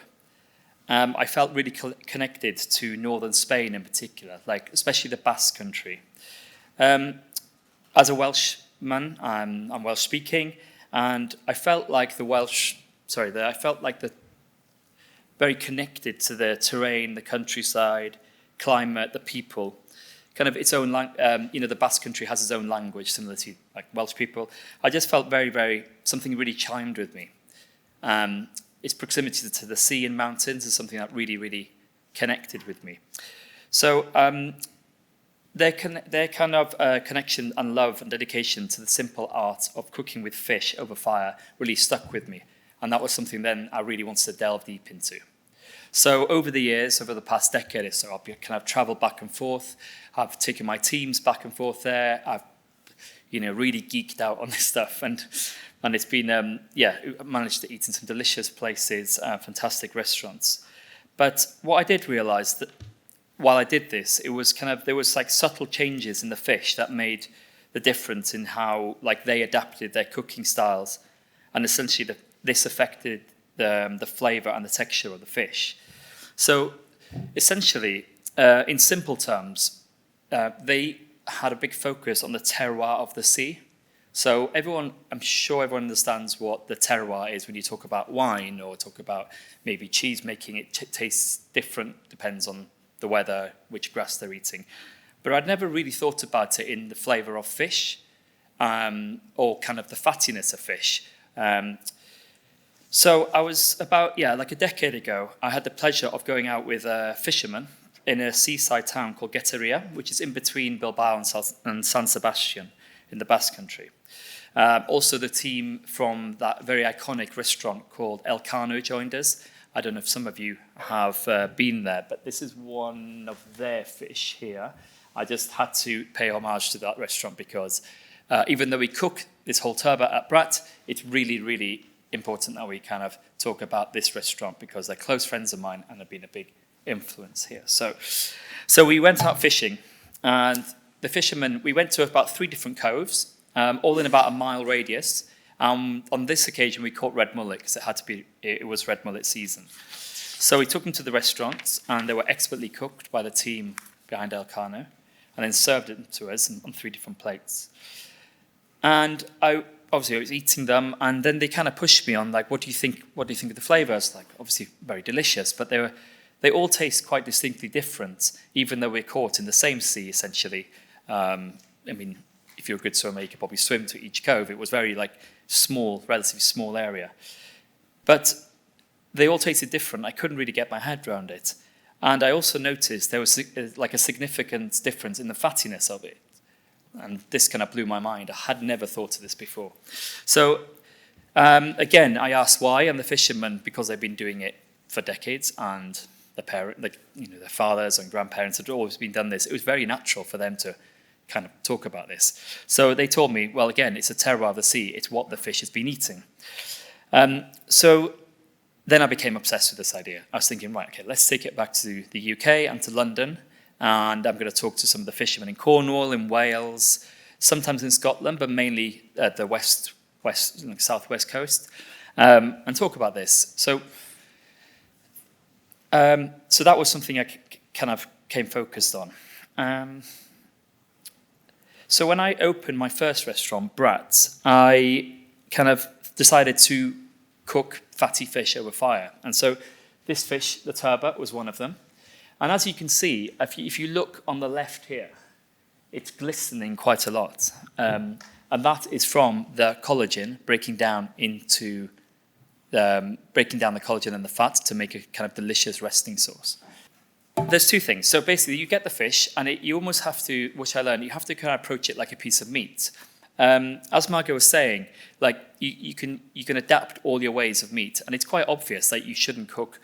D: I felt really connected to northern Spain in particular, like especially the Basque Country. As a Welshman, I'm Welsh speaking, and I felt like I felt like very connected to the terrain, the countryside, climate, the people, kind of its own, the Basque Country has its own language, similar to like Welsh people. I just felt something really chimed with me. Its proximity to the sea and mountains is something that really, really connected with me. So their kind of connection and love and dedication to the simple art of cooking with fish over fire really stuck with me. And that was something then I really wanted to delve deep into. So over the years, over the past decade or so, I've kind of traveled back and forth. I've taken my teams back and forth there. I've, really geeked out on this stuff. And it's been, I managed to eat in some delicious places, fantastic restaurants. But what I did realize that while I did this, there was like subtle changes in the fish that made the difference in how like they adapted their cooking styles, and essentially this affected the flavor and the texture of the fish. So essentially, in simple terms, they had a big focus on the terroir of the sea. So I'm sure everyone understands what the terroir is when you talk about wine or talk about maybe cheese making. It tastes different, depends on the weather, which grass they're eating. But I'd never really thought about it in the flavour of fish, or kind of the fattiness of fish. So I was about, like a decade ago, I had the pleasure of going out with a fisherman in a seaside town called Gueteria, which is in between Bilbao and San Sebastian in the Basque Country. Also the team from that very iconic restaurant called Elcano joined us. I don't know if some of you have been there, but this is one of their fish here. I just had to pay homage to that restaurant because even though we cook this whole turbot at Brat, it's really, really important that we kind of talk about this restaurant because they're close friends of mine and have been a big influence here. So we went out fishing, and the fishermen, we went to about 3 different coves, all in about a mile radius. On this occasion, we caught red mullet because it was red mullet season. So we took them to the restaurants, and they were expertly cooked by the team behind Elcano, and then served them to us on 3 different plates. And I was eating them, and then they kind of pushed me on, like, what do you think of the flavors? Like, obviously very delicious, but they all taste quite distinctly different, even though we're caught in the same sea, essentially. If you're a good swimmer, you could probably swim to each cove. It was very, relatively small area. But they all tasted different. I couldn't really get my head around it. And I also noticed there was like a significant difference in the fattiness of it. And this kind of blew my mind. I had never thought of this before. So again, I asked why, and the fishermen, because they've been doing it for decades, and their fathers and grandparents had always been done this. It was very natural for them to kind of talk about this. So they told me, well, again, it's a terroir of the sea. It's what the fish has been eating. So then I became obsessed with this idea. I was thinking, right, okay, let's take it back to the UK and to London. And I'm going to talk to some of the fishermen in Cornwall, in Wales, sometimes in Scotland, but mainly at the southwest coast, and talk about this. So that was something I kind of came focused on. So when I opened my first restaurant, Brat's, I kind of decided to cook fatty fish over fire. And so this fish, the turbot, was one of them. And as you can see, if you look on the left here, it's glistening quite a lot. And that is from the collagen breaking down the collagen and the fat to make a kind of delicious resting sauce. There's two things. So basically, you get the fish, and you almost have to, which I learned, you have to kind of approach it like a piece of meat. As Margot was saying, like you can adapt all your ways of meat, and it's quite obvious that you shouldn't cook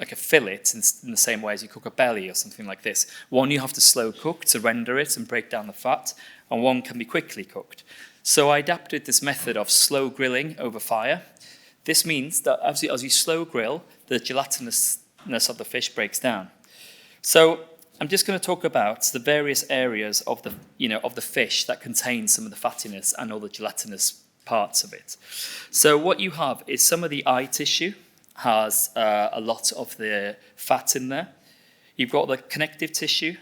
D: like a fillet in the same way as you cook a belly or something like this. One you have to slow cook to render it and break down the fat, and one can be quickly cooked. So I adapted this method of slow grilling over fire. This means that as you slow grill, the gelatinousness of the fish breaks down. So I'm just going to talk about the various areas of the fish that contain some of the fattiness and all the gelatinous parts of it. So what you have is some of the eye tissue has a lot of the fat in there. You've got the connective tissue.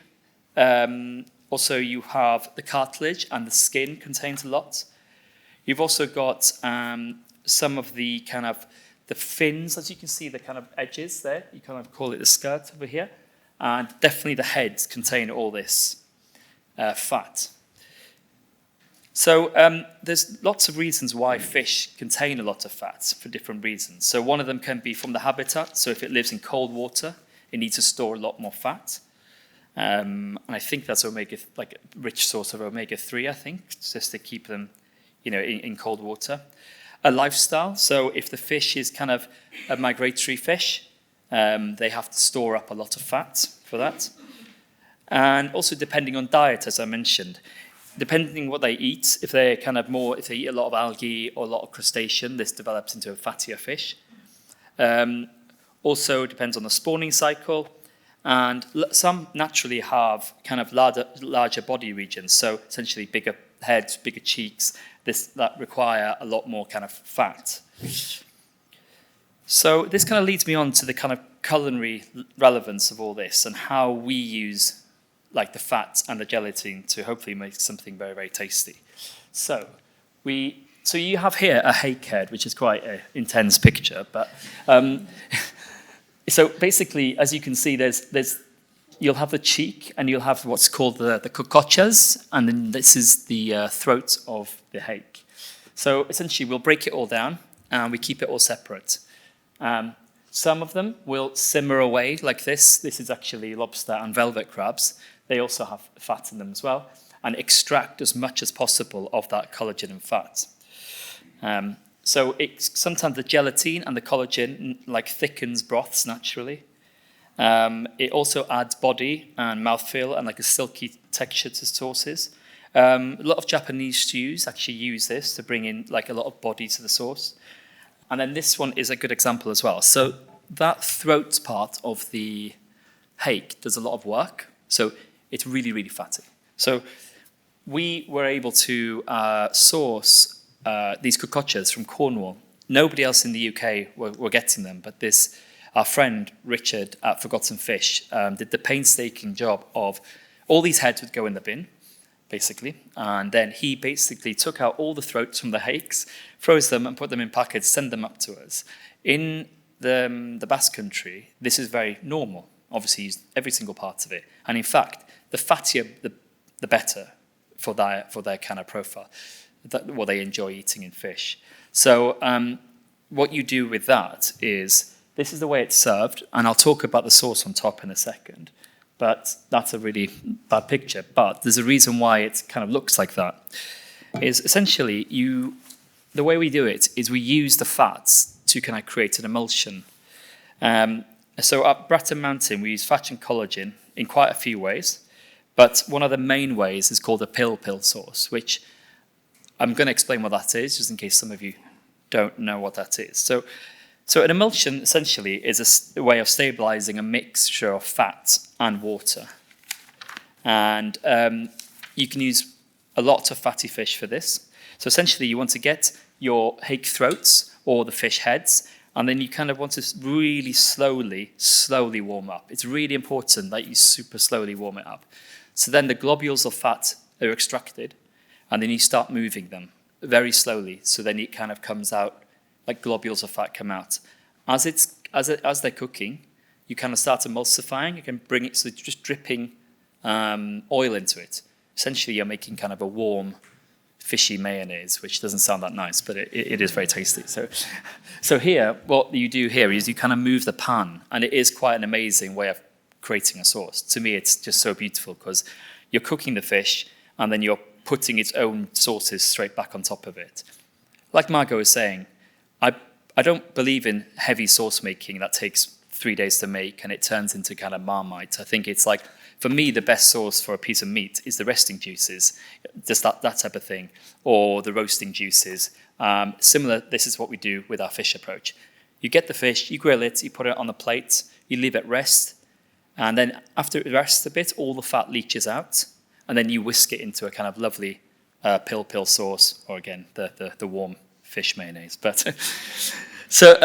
D: Also, you have the cartilage, and the skin contains a lot. You've also got some of the kind of the fins, as you can see, the kind of edges there. You kind of call it the skirt over here. And definitely the heads contain all this fat. So there's lots of reasons why fish contain a lot of fat for different reasons. So one of them can be from the habitat. So if it lives in cold water, it needs to store a lot more fat. And I think that's a rich source of omega-3, I think, just to keep them, in cold water. A lifestyle. So if the fish is kind of a migratory fish, they have to store up a lot of fat for that. And also depending on diet, as I mentioned, depending what they eat, if they eat a lot of algae or a lot of crustacean, this develops into a fattier fish. Also depends on the spawning cycle. And some naturally have kind of larger body regions, so essentially bigger heads, bigger cheeks, that require a lot more kind of fat. So this kind of leads me on to the kind of culinary relevance of all this and how we use like the fat and the gelatin to hopefully make something very, very tasty. So you have here a hake head, which is quite an intense picture, but so basically, as you can see, you'll have the cheek and you'll have what's called the cocochas, and then this is the throat of the hake. So essentially, we'll break it all down and we keep it all separate. Some of them will simmer away like this. This is actually lobster and velvet crabs. They also have fat in them as well, and extract as much as possible of that collagen and fat. So sometimes the gelatin and the collagen thickens broths naturally. It also adds body and mouthfeel and like a silky texture to sauces. A lot of Japanese stews actually use this to bring in like a lot of body to the sauce. And then this one is a good example as well. So that throat part of the hake does a lot of work. So it's really, really fatty. So we were able to source these cocochas from Cornwall. Nobody else in the UK were getting them, but our friend Richard at Forgotten Fish did the painstaking job of all these heads would go in the bin, basically, and then he basically took out all the throats from the hakes, froze them and put them in packets, send them up to us. In the Basque Country, this is very normal. Obviously, used every single part of it, and in fact, the fattier, the better for their kind of profile, what they enjoy eating in fish. So what you do with that is this is the way it's served, and I'll talk about the sauce on top in a second. But that's a really bad picture. But there's a reason why it kind of looks like that. Is essentially the way we do it is we use the fats to kind of create an emulsion. So at Bratton Mountain, we use fat and collagen in quite a few ways. But one of the main ways is called a pill sauce, which I'm going to explain what that is, just in case some of you don't know what that is. So an emulsion essentially is a way of stabilizing a mixture of fat and water. And you can use a lot of fatty fish for this. So essentially you want to get your hake throats or the fish heads, and then you kind of want to really slowly warm up. It's really important that you super slowly warm it up. So then the globules of fat are extracted, and then you start moving them very slowly. So then it kind of comes out like globules of fat come out. As they're cooking, you kind of start emulsifying. You can bring it, so just dripping oil into it. Essentially, you're making kind of a warm, fishy mayonnaise, which doesn't sound that nice, but it is very tasty. So here, what you do here is you kind of move the pan, and it is quite an amazing way of creating a sauce. To me, it's just so beautiful because you're cooking the fish, and then you're putting its own sauces straight back on top of it. Like Margot was saying, I don't believe in heavy sauce making that takes 3 days to make and it turns into kind of Marmite. I think it's like, for me, the best sauce for a piece of meat is the resting juices, just that type of thing, or the roasting juices. Similar, this is what we do with our fish approach. You get the fish, you grill it, you put it on the plate, you leave it rest, and then after it rests a bit, all the fat leaches out, and then you whisk it into a kind of lovely pill sauce, or again, the warm fish mayonnaise. But so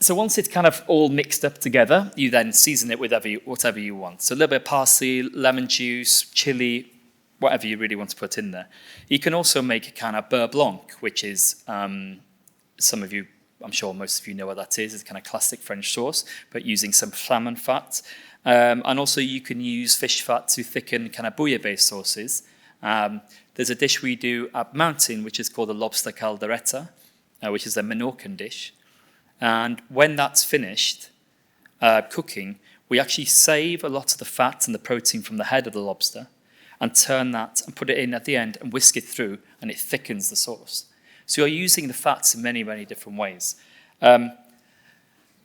D: once it's kind of all mixed up together, you then season it with whatever you want. So a little bit of parsley, lemon juice, chili, whatever you really want to put in there. You can also make a kind of beurre blanc, which is, some of you, I'm sure most of you know what that is. It's kind of classic French sauce, but using some salmon fat. And also you can use fish fat to thicken kind of bouillon-based sauces. There's a dish we do at Mountain, which is called a lobster caldereta, which is a Menorcan dish. And when that's finished cooking, we actually save a lot of the fat and the protein from the head of the lobster and turn that and put it in at the end and whisk it through, and it thickens the sauce. So you're using the fats in many, many different ways.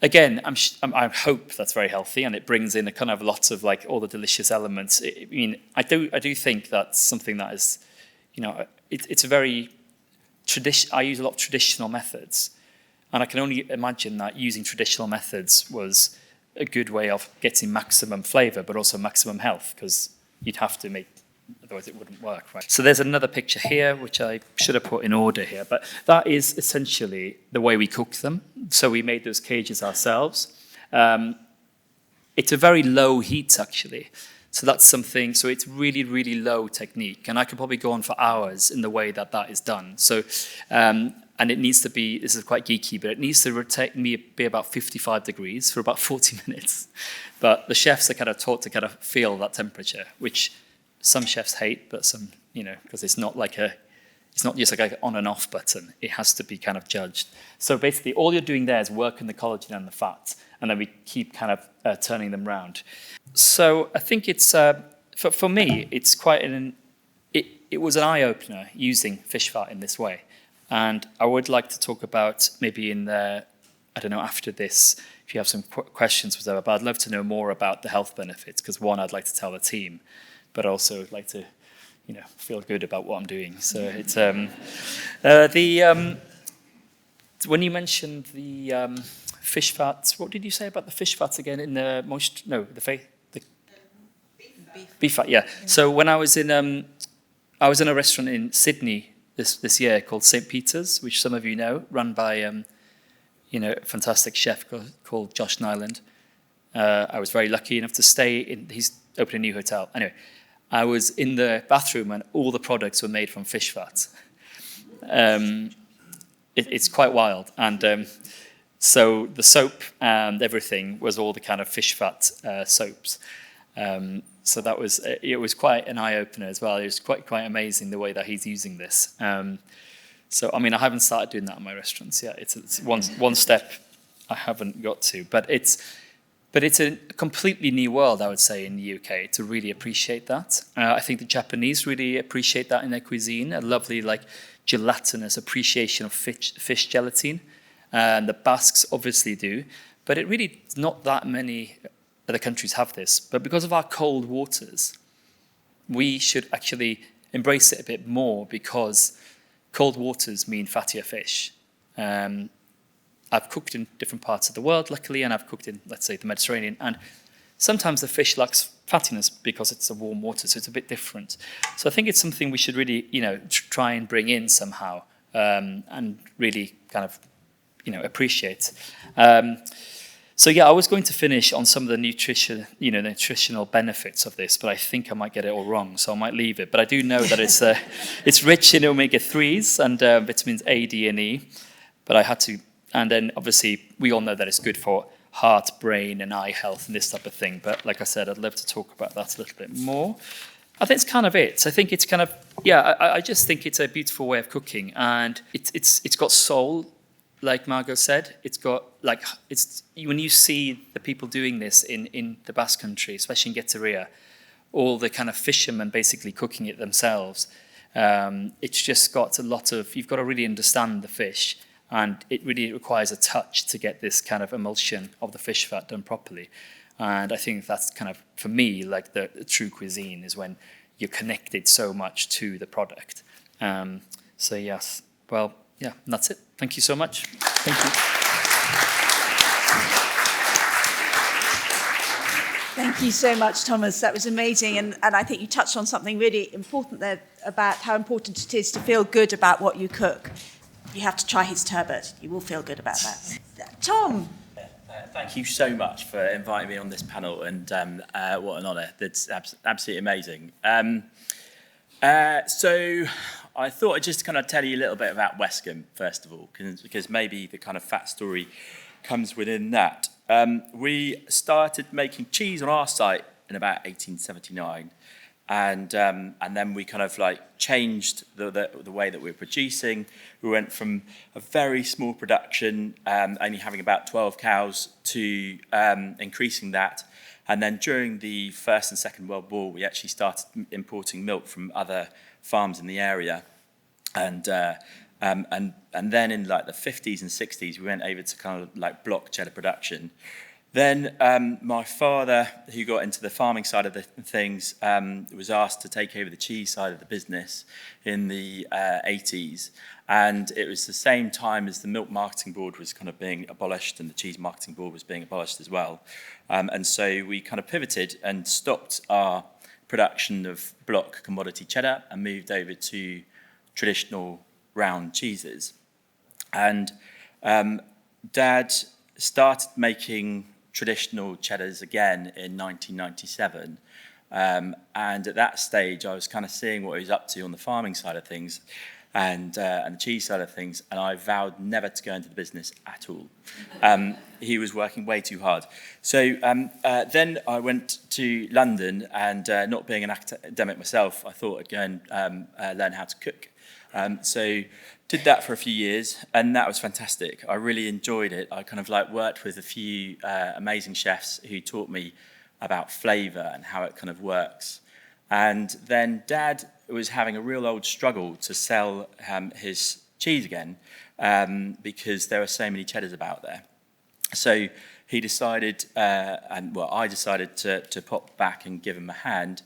D: Again, I hope that's very healthy, and it brings in a kind of lots of like all the delicious elements. I do think that's something that is, it's a very I use a lot of traditional methods, and I can only imagine that using traditional methods was a good way of getting maximum flavour, but also maximum health, because you'd have to make, otherwise it wouldn't work, right? So there's another picture here, which I should have put in order here, but that is essentially the way we cook them. So we made those cages ourselves. It's a very low heat, actually. So that's something, so it's really, really low technique. And I could probably go on for hours in the way that is done. So, and it needs to be, this is quite geeky, but it needs to be about 55 degrees for about 40 minutes. But the chefs are kind of taught to kind of feel that temperature, which some chefs hate, but some, because it's not just like an on and off button. It has to be kind of judged. So basically all you're doing there is working the collagen and the fat, and then we keep kind of turning them round. So I think it's, for me, it's quite it was an eye-opener using fish fat in this way. And I would like to talk about maybe after this, if you have some questions, whatever, but I'd love to know more about the health benefits, because one, I'd like to tell the team, but also I'd like to, feel good about what I'm doing. So it's, when you mentioned the fish fats, what did you say about the fish fats again in the beef fat, yeah. So when I was in a restaurant in Sydney this year called St. Peter's, which some of you know, run by a fantastic chef called Josh Nyland. I was very lucky enough to stay in. He's opened a new hotel. Anyway, I was in the bathroom and all the products were made from fish fat. It's quite wild, and so the soap and everything was all the kind of fish fat soaps. So it was quite an eye-opener as well. It was quite amazing the way that he's using this. So, I haven't started doing that in my restaurants yet. It's one step I haven't got to. But it's a completely new world, I would say, in the UK to really appreciate that. I think the Japanese really appreciate that in their cuisine, a lovely like gelatinous appreciation of fish gelatin. And the Basques obviously do, but it really not that many other countries have this. But because of our cold waters, we should actually embrace it a bit more, because cold waters mean fattier fish. I've cooked in different parts of the world, luckily, and I've cooked in, let's say, the Mediterranean, and sometimes the fish lacks fattiness because it's a warm water, so it's a bit different. So I think it's something we should really, try and bring in somehow, and really kind of, appreciate. So yeah, I was going to finish on some of the nutritional benefits of this, but I think I might get it all wrong, so I might leave it. But I do know that it's rich in omega-3s and vitamins A, D, and E. But I had to, and then obviously we all know that it's good for heart, brain, and eye health and this type of thing. But like I said, I'd love to talk about that a little bit more. I think it's kind of it. I think it's kind of, I just think it's a beautiful way of cooking, and it's got soul. Like Margot said, when you see the people doing this in the Basque Country, especially in Getaria, all the kind of fishermen basically cooking it themselves, it's just got a lot of, you've got to really understand the fish, and it really requires a touch to get this kind of emulsion of the fish fat done properly. And I think that's kind of, for me, like the true cuisine is when you're connected so much to the product. So yes, well, yeah, and that's it. Thank you so much. Thank you.
A: Thank you so much, Thomas. That was amazing. And I think you touched on something really important there about how important it is to feel good about what you cook. You have to try his turbot. You will feel good about that. Tom.
E: Thank you so much for inviting me on this panel, and what an honour. That's absolutely amazing. So I thought I'd just kind of tell you a little bit about Westcombe, first of all, because maybe the kind of fat story comes within that. We started making cheese on our site in about 1879, and then we kind of like changed the way that we were producing. We went from a very small production, only having about 12 cows, to increasing that. And then during the First and Second World War, we actually started importing milk from other farms in the area. And then in like the 50s and 60s, we went over to kind of like block cheddar production. Then my father, who got into the farming side of the things, was asked to take over the cheese side of the business in the 80s. And it was the same time as the Milk Marketing Board was kind of being abolished, and the Cheese Marketing Board was being abolished as well. And so we kind of pivoted and stopped our production of block commodity cheddar and moved over to traditional round cheeses. And Dad started making traditional cheddars again in 1997. And at that stage, I was kind of seeing what he was up to on the farming side of things and the cheese side of things, and I vowed never to go into the business at all. He was working way too hard. So then I went to London, and not being an academic myself, I thought I'd go and learn how to cook. So did that for a few years, and that was fantastic. I really enjoyed it. I kind of like worked with a few amazing chefs who taught me about flavour and how it kind of works. And then Dad was having a real old struggle to sell his cheese again, because there were so many cheddars about there. So he decided, I decided to pop back and give him a hand,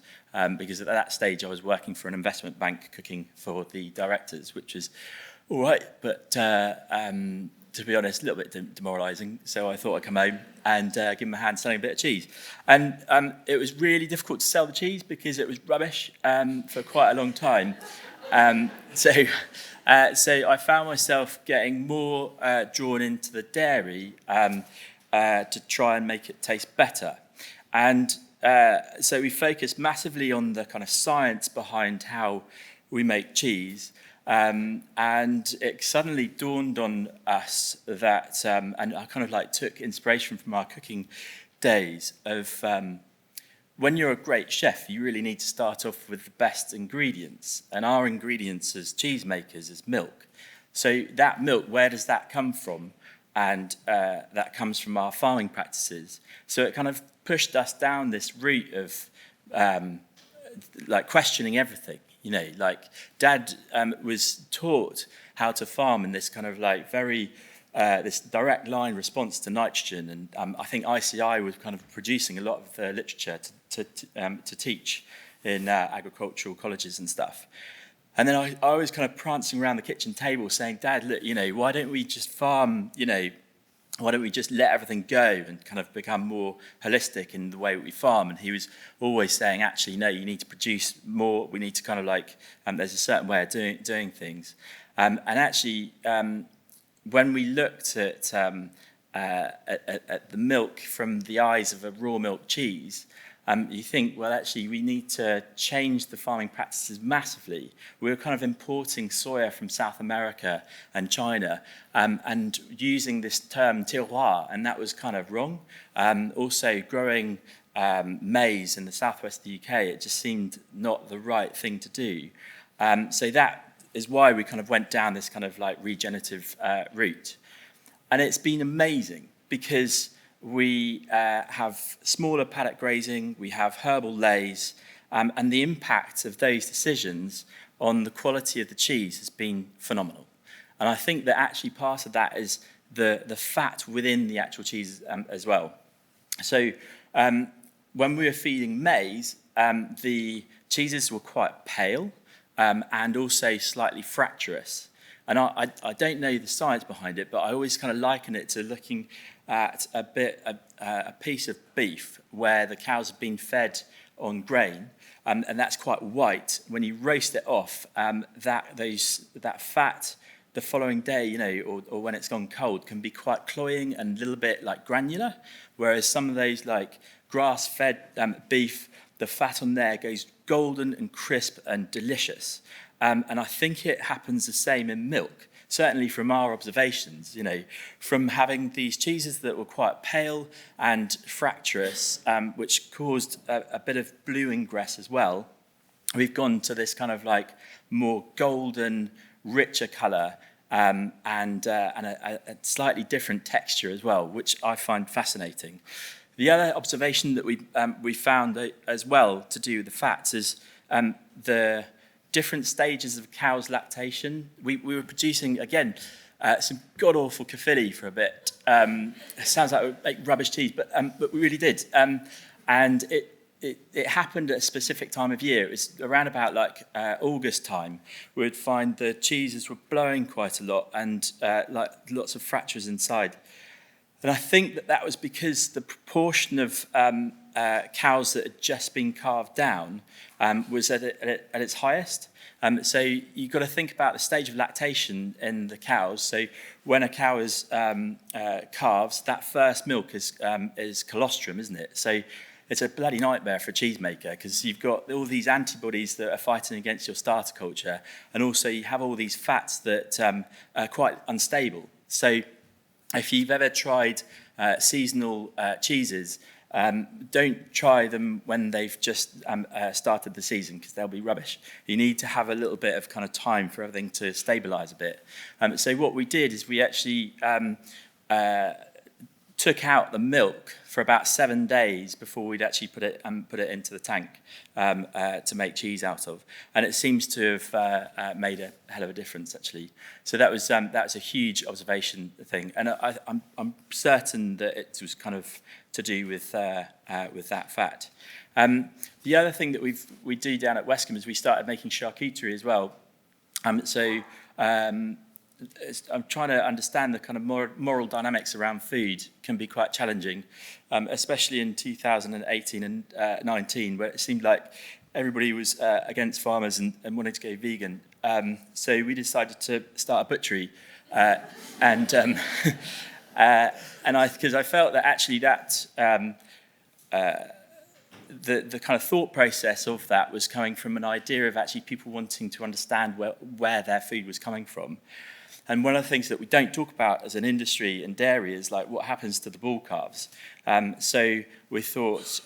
E: because at that stage I was working for an investment bank cooking for the directors, which was all right, but to be honest, a little bit demoralising. So I thought I'd come home and give him a hand selling a bit of cheese. And it was really difficult to sell the cheese because it was rubbish for quite a long time. So I found myself getting more drawn into the dairy to try and make it taste better. And so we focused massively on the kind of science behind how we make cheese. And it suddenly dawned on us that, and I kind of like took inspiration from our cooking days of when you're a great chef, you really need to start off with the best ingredients. And our ingredients as cheesemakers is milk. So that milk, where does that come from? and that comes from our farming practices. So it kind of pushed us down this route of like questioning everything. You know, like Dad was taught how to farm in this kind of like very this direct line response to nitrogen, and I think ICI was kind of producing a lot of the literature to teach in agricultural colleges and stuff. And then I was kind of prancing around the kitchen table saying, Dad, look, you know, why don't we just farm, you know, why don't we just let everything go and kind of become more holistic in the way we farm? And he was always saying, actually, no, you need to produce more. We need to kind of like, there's a certain way of doing things. And actually, when we looked at the milk from the eyes of a raw milk cheese, you think, well, actually, we need to change the farming practices massively. We were kind of importing soya from South America and China and using this term terroir, and that was kind of wrong. Also, growing maize in the southwest of the UK, it just seemed not the right thing to do. So that is why we kind of went down this kind of like regenerative route. And it's been amazing because we have smaller paddock grazing, we have herbal lays, and the impact of those decisions on the quality of the cheese has been phenomenal. And I think that actually part of that is the fat within the actual cheese as well. So when we were feeding maize, the cheeses were quite pale and also slightly fracturous. And I don't know the science behind it, but I always kind of liken it to looking at a piece of beef where the cows have been fed on grain, and that's quite white. When you roast it off, that fat the following day, you know, or when it's gone cold, can be quite cloying and a little bit like granular. Whereas some of those like grass-fed beef, the fat on there goes golden and crisp and delicious. And I think it happens the same in milk. Certainly from our observations, you know, from having these cheeses that were quite pale and fracturous, which caused a bit of blue ingress as well, we've gone to this kind of like more golden, richer colour and a slightly different texture as well, which I find fascinating. The other observation that we found as well to do with the fats is the different stages of cow's lactation. We were producing, again, some god-awful kefili for a bit. It sounds like we make rubbish cheese, but we really did. And it happened at a specific time of year. It was around about like August time. We'd find the cheeses were blowing quite a lot and like lots of fractures inside. And I think that was because the proportion of cows that had just been carved down was at its highest. So you've got to think about the stage of lactation in the cows. So when a cow is calves, that first milk is colostrum, isn't it? So it's a bloody nightmare for a cheesemaker because you've got all these antibodies that are fighting against your starter culture, and also you have all these fats that are quite unstable. So if you've ever tried seasonal cheeses, don't try them when they've just started the season because they'll be rubbish. You need to have a little bit of kind of time for everything to stabilise a bit. So what we did is we actually took out the milk for about 7 days before we'd actually put it into the tank to make cheese out of, and it seems to have made a hell of a difference actually. So that was a huge observation thing, and I'm certain that it was kind of to do with that fat. The other thing that we do down at Westcombe is we started making charcuterie as well. I'm trying to understand the kind of moral dynamics around food can be quite challenging, especially in 2018 and 19, where it seemed like everybody was against farmers and wanted to go vegan. So we decided to start a butchery, because I felt that actually that the kind of thought process of that was coming from an idea of actually people wanting to understand where their food was coming from. And one of the things that we don't talk about as an industry in dairy is like what happens to the bull calves. So we thought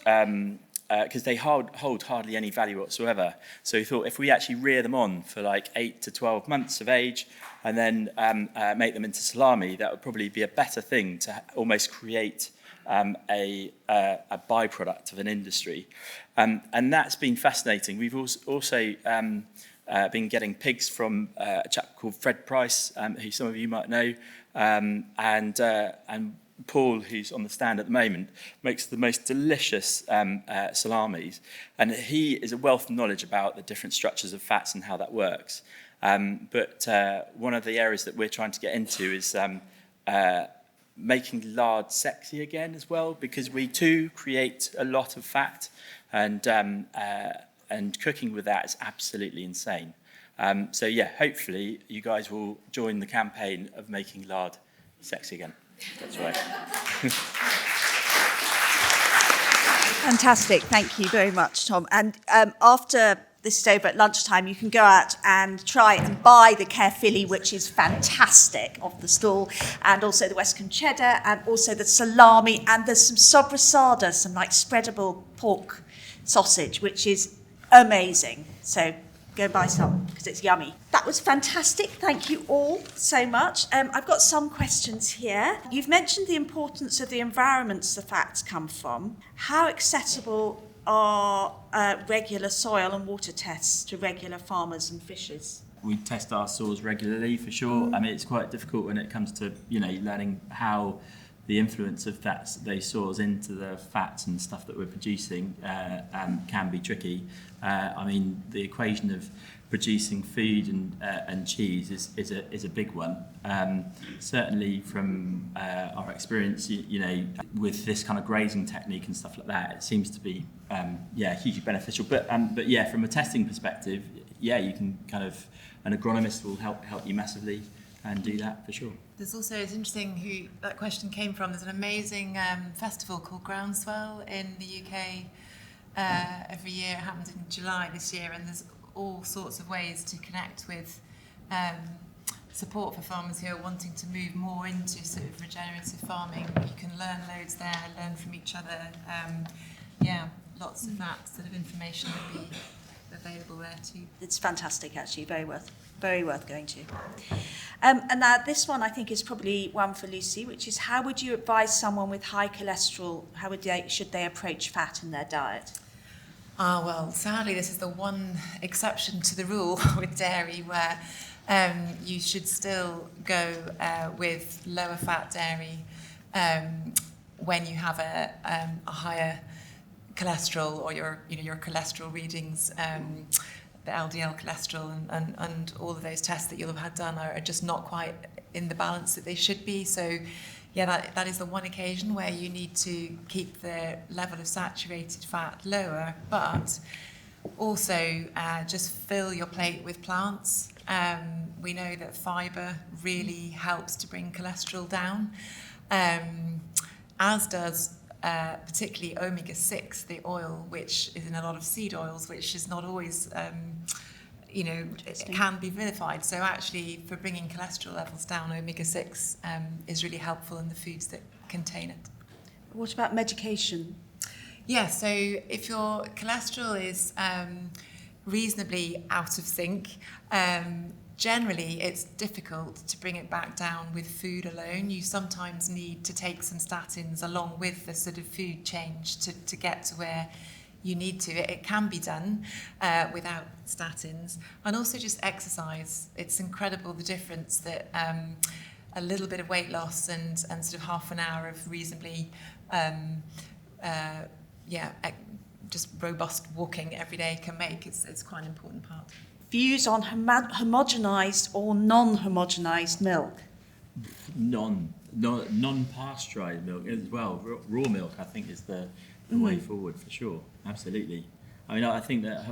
E: because they hold hardly any value whatsoever. So we thought if we actually rear them on for like 8 to 12 months of age and then make them into salami, that would probably be a better thing to almost create a byproduct of an industry. And that's been fascinating. We've also been getting pigs from a chap called Fred Price, who some of you might know, and Paul, who's on the stand at the moment, makes the most delicious salamis. And he is a wealth of knowledge about the different structures of fats and how that works. But one of the areas that we're trying to get into is making lard sexy again as well, because we too create a lot of fat, and cooking with that is absolutely insane. So yeah, hopefully you guys will join the campaign of making lard sexy again. That's right.
A: Fantastic. Thank you very much, Tom. And after this is over at lunchtime, you can go out and try and buy the Caerphilly, which is fantastic, off the stall, and also the Westcombe cheddar, and also the salami, and there's some sobrasada, some like spreadable pork sausage, which is amazing. So go buy some because it's yummy. That was fantastic. Thank you all so much. I've got some questions here. You've mentioned the importance of the environments the fats come from. How accessible are regular soil and water tests to regular farmers and fishers?
E: We test our soils regularly, for sure. I mean, it's quite difficult when it comes to, learning how the influence of those soils into the fats and stuff that we're producing can be tricky. I mean, the equation of producing food and cheese is a big one. Certainly from our experience, with this kind of grazing technique and stuff like that, it seems to be hugely beneficial. But yeah, from a testing perspective, you can an agronomist will help you massively and do that for sure.
B: There's also, it's interesting who that question came from. There's an amazing festival called Groundswell in the UK every year. It happens in July this year, and there's all sorts of ways to connect with support for farmers who are wanting to move more into sort of regenerative farming. You can learn loads there, learn from each other. Lots of that sort of information would be available there too.
A: It's fantastic, actually. Very worth going to. And now this one I think is probably one for Lucy, which is how would you advise someone with high cholesterol, should they approach fat in their diet?
B: Well, sadly, this is the one exception to the rule with dairy where you should still go with lower fat dairy when you have a higher cholesterol, or your cholesterol readings, the LDL cholesterol and all of those tests that you'll have had done are just not quite in the balance that they should be. So that is the one occasion where you need to keep the level of saturated fat lower, but also just fill your plate with plants. We know that fibre really helps to bring cholesterol down, as does particularly omega-6, the oil, which is in a lot of seed oils, which is not always, it can be vilified. So actually, for bringing cholesterol levels down, omega-6 is really helpful in the foods that contain it.
A: What about medication?
B: Yeah, so if your cholesterol is reasonably out of sync, generally, it's difficult to bring it back down with food alone. You sometimes need to take some statins along with the sort of food change to get to where you need to. It can be done without statins. And also just exercise. It's incredible the difference that a little bit of weight loss and sort of half an hour of reasonably just robust walking every day can make. It's quite an important part.
A: Views on homogenised or non-homogenised milk?
E: Non-pasteurised milk as well. Raw milk, I think, is the way forward for sure. Absolutely. I mean, I think that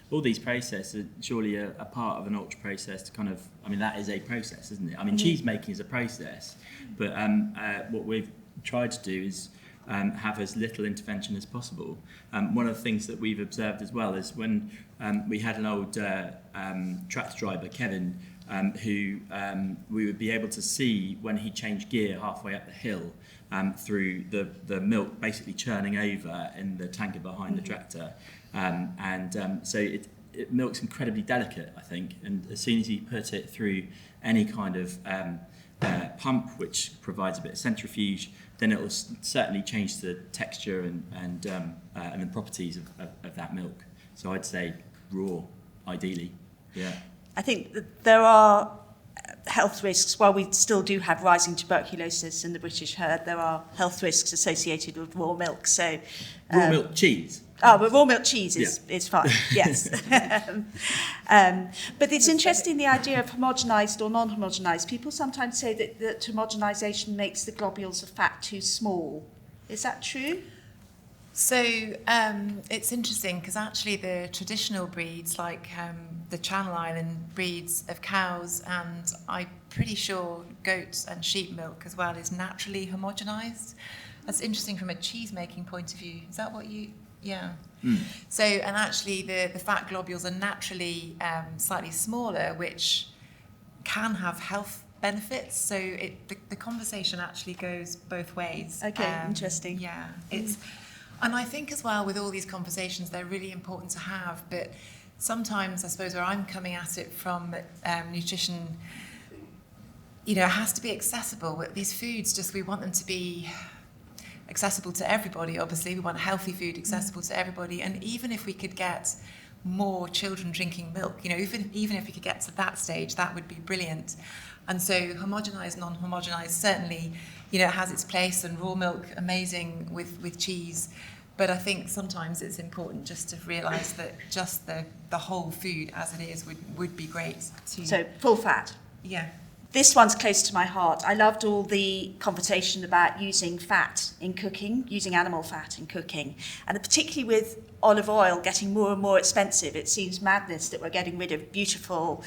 E: all these processes are surely a part of an ultra process to that is a process, isn't it? I mean, cheese making is a process, but what we've tried to do is have as little intervention as possible. One of the things that we've observed as well is when we had an old tractor driver, Kevin, who we would be able to see when he changed gear halfway up the hill through the milk basically churning over in the tanker behind the tractor. So milk's incredibly delicate, I think, and as soon as you put it through any kind of pump which provides a bit of centrifuge, then it will certainly change the texture and the properties of that milk. So I'd say raw, ideally. Yeah.
A: I think that there are health risks. While we still do have rising tuberculosis in the British herd, there are health risks associated with raw milk. So
E: raw milk cheese.
A: Oh, but raw milk cheese is fine, yes. But it's interesting, the idea of homogenised or non-homogenised. People sometimes say that homogenisation makes the globules of fat too small. Is that true?
B: So it's interesting because actually the traditional breeds, like the Channel Island breeds of cows, and I'm pretty sure goats and sheep milk as well, is naturally homogenised. That's interesting from a cheese-making point of view. Is that what you... Yeah. So, and actually the fat globules are naturally slightly smaller, which can have health benefits. So the conversation actually goes both ways.
A: Okay, interesting.
B: Yeah. And I think as well with all these conversations, they're really important to have, but sometimes I suppose where I'm coming at it from nutrition, it has to be accessible. These foods, we want them to be accessible to everybody. Obviously we want healthy food accessible to everybody, and even if we could get more children drinking milk, even if we could get to that stage, that would be brilliant. And so homogenised, non-homogenised certainly has its place, and raw milk amazing with cheese, but I think sometimes it's important just to realise that just the whole food as it is would be great too.
A: So full fat.
B: Yeah.
A: This one's close to my heart. I loved all the conversation about using fat in cooking, using animal fat in cooking, and particularly with olive oil getting more and more expensive. It seems madness that we're getting rid of beautiful,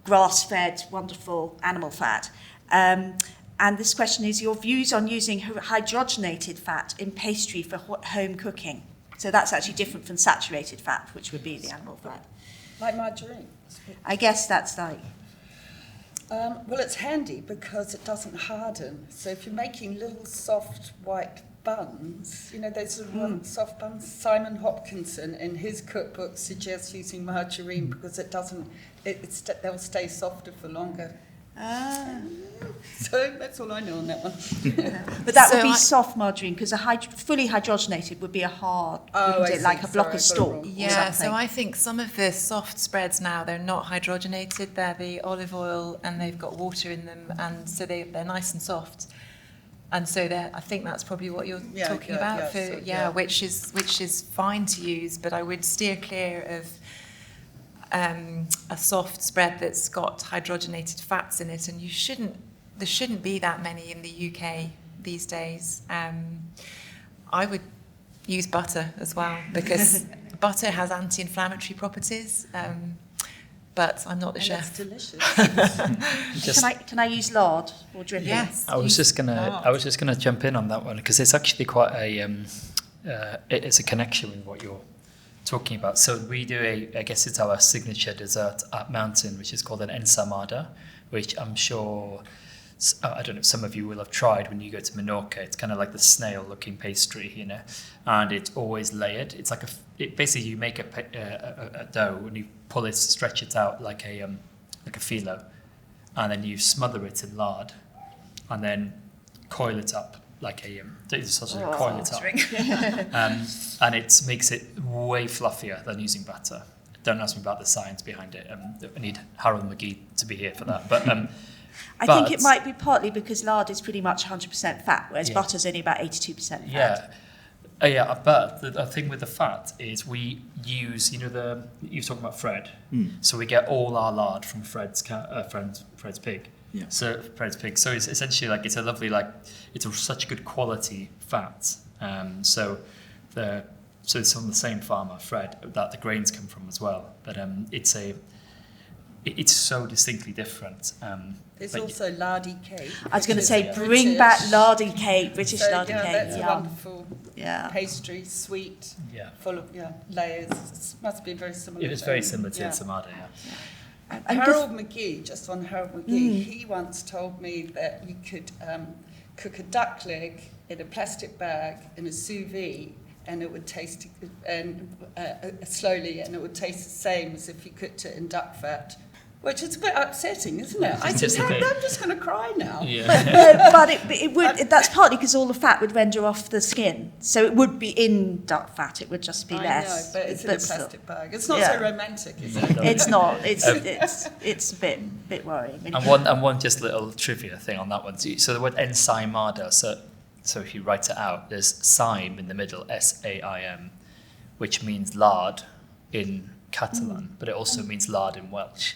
A: grass-fed, wonderful animal fat. And this question is your views on using hydrogenated fat in pastry for home cooking. So that's actually different from saturated fat, which would be the animal fat.
C: Like margarine?
A: I guess that's like...
C: Well, it's handy because it doesn't harden. So if you're making little soft white buns, those sort of soft buns, Simon Hopkinson in his cookbook suggests using margarine because they'll stay softer for longer. So that's all I know on that one.
A: But that would be soft margarine, because fully hydrogenated would be a hard, like a block of stalk.
B: Yeah, so I think some of the soft spreads now, they're not hydrogenated, they're the olive oil and they've got water in them, and so they're nice and soft. And so I think that's probably what you're talking about, which is fine to use, but I would steer clear of a soft spread that's got hydrogenated fats in it, and there shouldn't be that many in the UK these days. I would use butter as well, because butter has anti-inflammatory properties, but I'm not the chef.
C: It's delicious.
A: Can I use lard or dripping?
B: Yes.
D: I was just gonna jump in on that one, because it's actually quite it's a connection with what you're talking about. So we do I guess it's our signature dessert at Mountain, which is called an ensamada, which I'm sure, I don't know if some of you will have tried when you go to Menorca. It's kind of like the snail-looking pastry, and it's always layered. It's like basically you make a dough and you pull it, stretch it out like a phyllo, and then you smother it in lard, and then coil it up like coil it up. And it makes it way fluffier than using batter. Don't ask me about the science behind it. I need Harold McGee to be here for that. But
A: I think it might be partly because lard is pretty much 100% fat, whereas butter's only about 82% fat.
D: Yeah, but the thing with the fat is we use, you're talking about Fred, so we get all our lard from Fred's pig.
E: Yeah.
D: So Fred's pig. So it's essentially it's a lovely, it's such good quality fat. So it's from the same farmer, Fred, that the grains come from as well. But it's so distinctly different.
C: There's also lardy cake.
A: I was going to say, bring back lardy cake, British lardy cake.
C: That's a wonderful pastry, sweet, full of layers. It must be very similar.
D: It is very similar to ensamada,
C: Harold McGee, just on Harold McGee, he once told me that you could cook a duck leg in a plastic bag in a sous vide, and it would taste slowly, and it would taste the same as if you cooked it in duck fat. Which is a bit upsetting, isn't it? I'm just going to cry now.
A: Yeah. But it would. That's partly because all the fat would render off the skin, so it would be in duck fat. It would just be less.
C: I know, but it's in a plastic bag. It's not so romantic, is it?
A: It's not. It's a bit worrying.
D: And one just little trivia thing on that one. So the word ensaimada. So if you write it out, there's saim in the middle, S-A-I-M, which means lard in Catalan, but it also means lard in Welsh.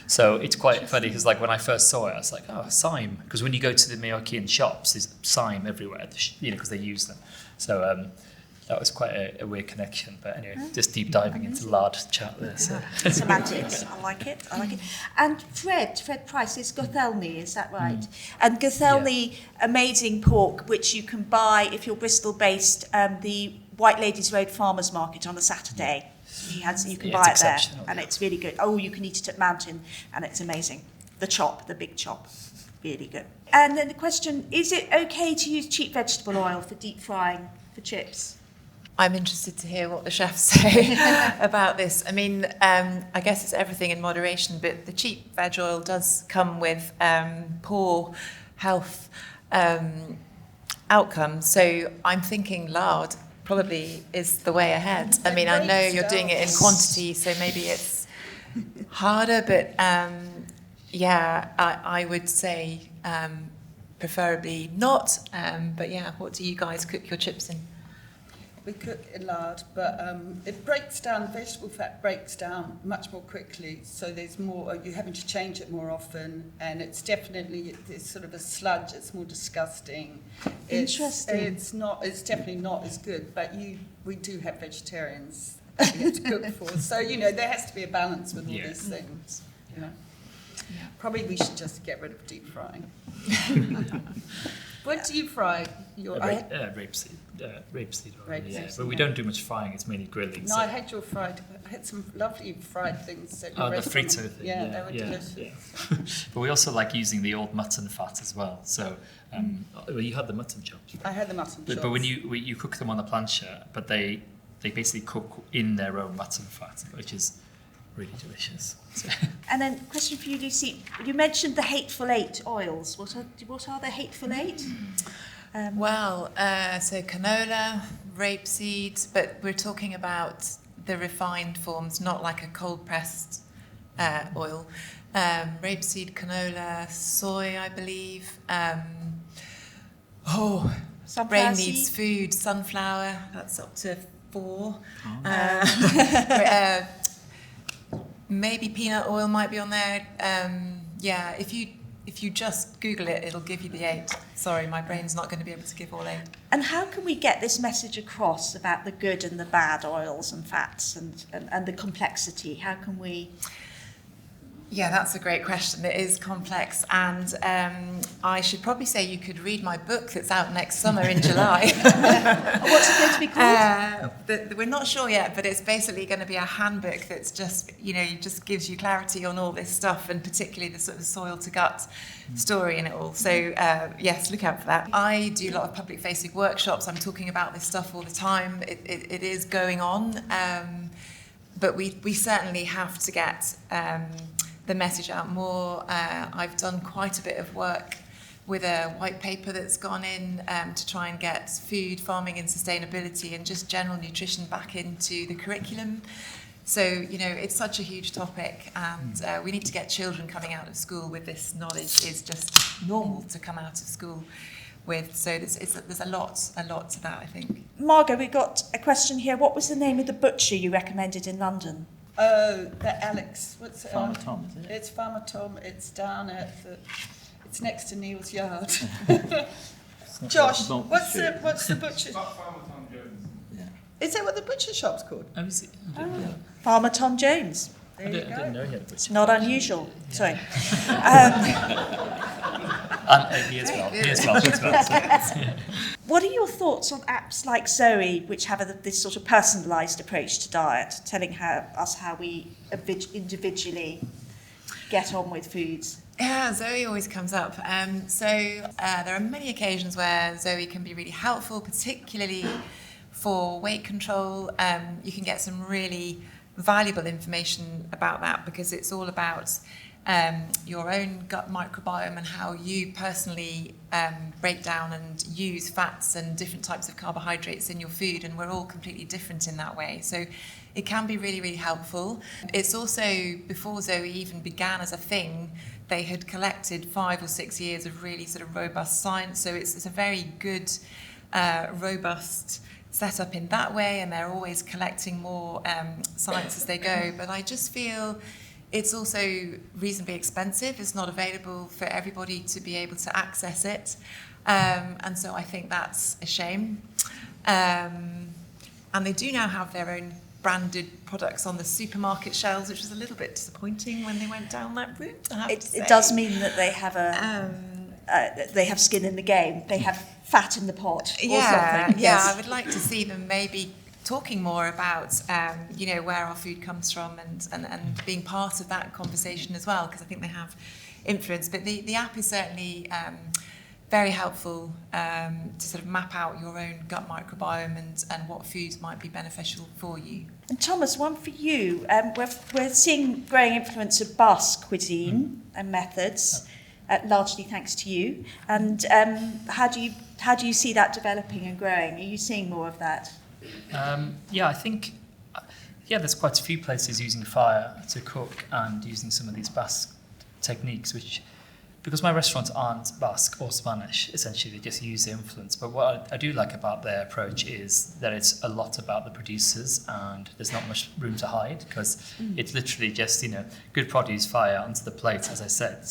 D: So it's quite funny because, like, when I first saw it, I was like, "Oh, saim," because when you go to the Mallorquin shops, there's saim everywhere, because they use them. So that was quite a weird connection. But anyway, just deep diving into lard chat there. So.
A: Semantics, I like it. And Fred Price is Gothelny, is that right? And Gothelny, amazing pork, which you can buy if you're Bristol-based. The White Ladies Road Farmers Market on a Saturday. You can buy it there, and it's really good. Oh, you can eat it at Mountain, and it's amazing. The big chop, really good. And then the question, is it okay to use cheap vegetable oil for deep frying for chips?
B: I'm interested to hear what the chefs say about this. I mean, I guess it's everything in moderation, but the cheap veg oil does come with poor health outcomes. So I'm thinking lard probably is the way ahead. I mean, I know you're doing it in quantity, so maybe it's harder, but I would say preferably not. But yeah, what do you guys cook your chips in?
C: We cook in lard, but it breaks down, vegetable fat breaks down much more quickly, so there's more, you're having to change it more often, and it's definitely, it's sort of a sludge, it's more disgusting.
A: Interesting.
C: It's definitely not as good, but we do have vegetarians that we have to cook for, so, there has to be a balance with all these things, Probably we should just get rid of deep frying. What do you fry?
D: Rapeseed. Rapeseed oil. Yeah. But we don't do much frying, it's mainly grilling.
C: No, I had I had some lovely fried things.
D: The frito thing.
C: Yeah, they were delicious.
D: Yeah. But we also like using the old mutton fat as well. So, you had the mutton chops, right?
C: I had the mutton chops.
D: But when you cook them on the plancha, but they basically cook in their own mutton fat, which is really delicious. So.
A: And then, question for you, Lucy. You mentioned the Hateful Eight oils. What are the Hateful Eight?
B: So canola, rapeseed, but we're talking about the refined forms, not like a cold-pressed oil. Rapeseed, canola, soy, I believe. Brain needs food. Sunflower, that's up to 4. Maybe peanut oil might be on there. If you just Google it, it'll give you the 8. Sorry, my brain's not going to be able to give all 8.
A: And how can we get this message across about the good and the bad oils and fats and the complexity? How can we...
B: Yeah, that's a great question. It is complex, and I should probably say you could read my book that's out next summer in July.
A: What's it going to be called?
B: We're not sure yet, but it's basically going to be a handbook that's just, just gives you clarity on all this stuff, and particularly the sort of soil to gut story in it all. So yes, look out for that. I do a lot of public-facing workshops. I'm talking about this stuff all the time. It is going on, but we certainly have to get the message out more. I've done quite a bit of work with a white paper that's gone in to try and get food, farming and sustainability and just general nutrition back into the curriculum. So, it's such a huge topic, and we need to get children coming out of school with this knowledge. Is just normal to come out of school with. So there's a lot to that, I think.
A: Margot, we've got a question here. What was the name of the butcher you recommended in London?
C: Oh, the Alex. What's it?
E: Farmer Tom, isn't it?
C: It's Farmer Tom. It's down at it's next to Neil's yard. Josh, what's the butcher?
F: Farmer Tom Jones.
E: Yeah.
C: Is that what the butcher shop's called?
D: Oh, is it?
A: Farmer Tom Jones.
C: There
D: I
C: you go.
D: didn't know he had a butcher.
A: Not unusual.
D: Yeah.
A: Sorry.
D: And he as well.
A: What are your thoughts on apps like Zoe, which have this sort of personalised approach to diet, telling us how we individually get on with foods?
B: Yeah, Zoe always comes up. There are many occasions where Zoe can be really helpful, particularly for weight control. You can get some really valuable information about that because it's all about your own gut microbiome and how you personally break down and use fats and different types of carbohydrates in your food, and we're all completely different in that way. So it can be really, really helpful. It's also, before Zoe even began as a thing, they had collected 5 or 6 years of really sort of robust science. So it's a very good, robust setup in that way, and they're always collecting more science as they go. But I just feel it's also reasonably expensive. It's not available for everybody to be able to access it. And so I think that's a shame. And they do now have their own branded products on the supermarket shelves, which was a little bit disappointing when they went down that route.
A: It does mean that they have they have skin in the game. They have fat in the pot. Or something. Yes.
B: I would like to see them maybe talking more about where our food comes from and being part of that conversation as well, because I think they have influence. But the app is certainly very helpful to sort of map out your own gut microbiome and what foods might be beneficial for you.
A: And Thomas, one for you. We're seeing growing influence of Basque cuisine and methods, largely thanks to you. And how do you see that developing and growing? Are you seeing more of that?
D: I think there's quite a few places using fire to cook and using some of these Basque techniques, which, because my restaurants aren't Basque or Spanish, essentially they just use the influence. But what I do like about their approach is that it's a lot about the producers and there's not much room to hide, because it's literally just, good produce, fire onto the plate, as I said.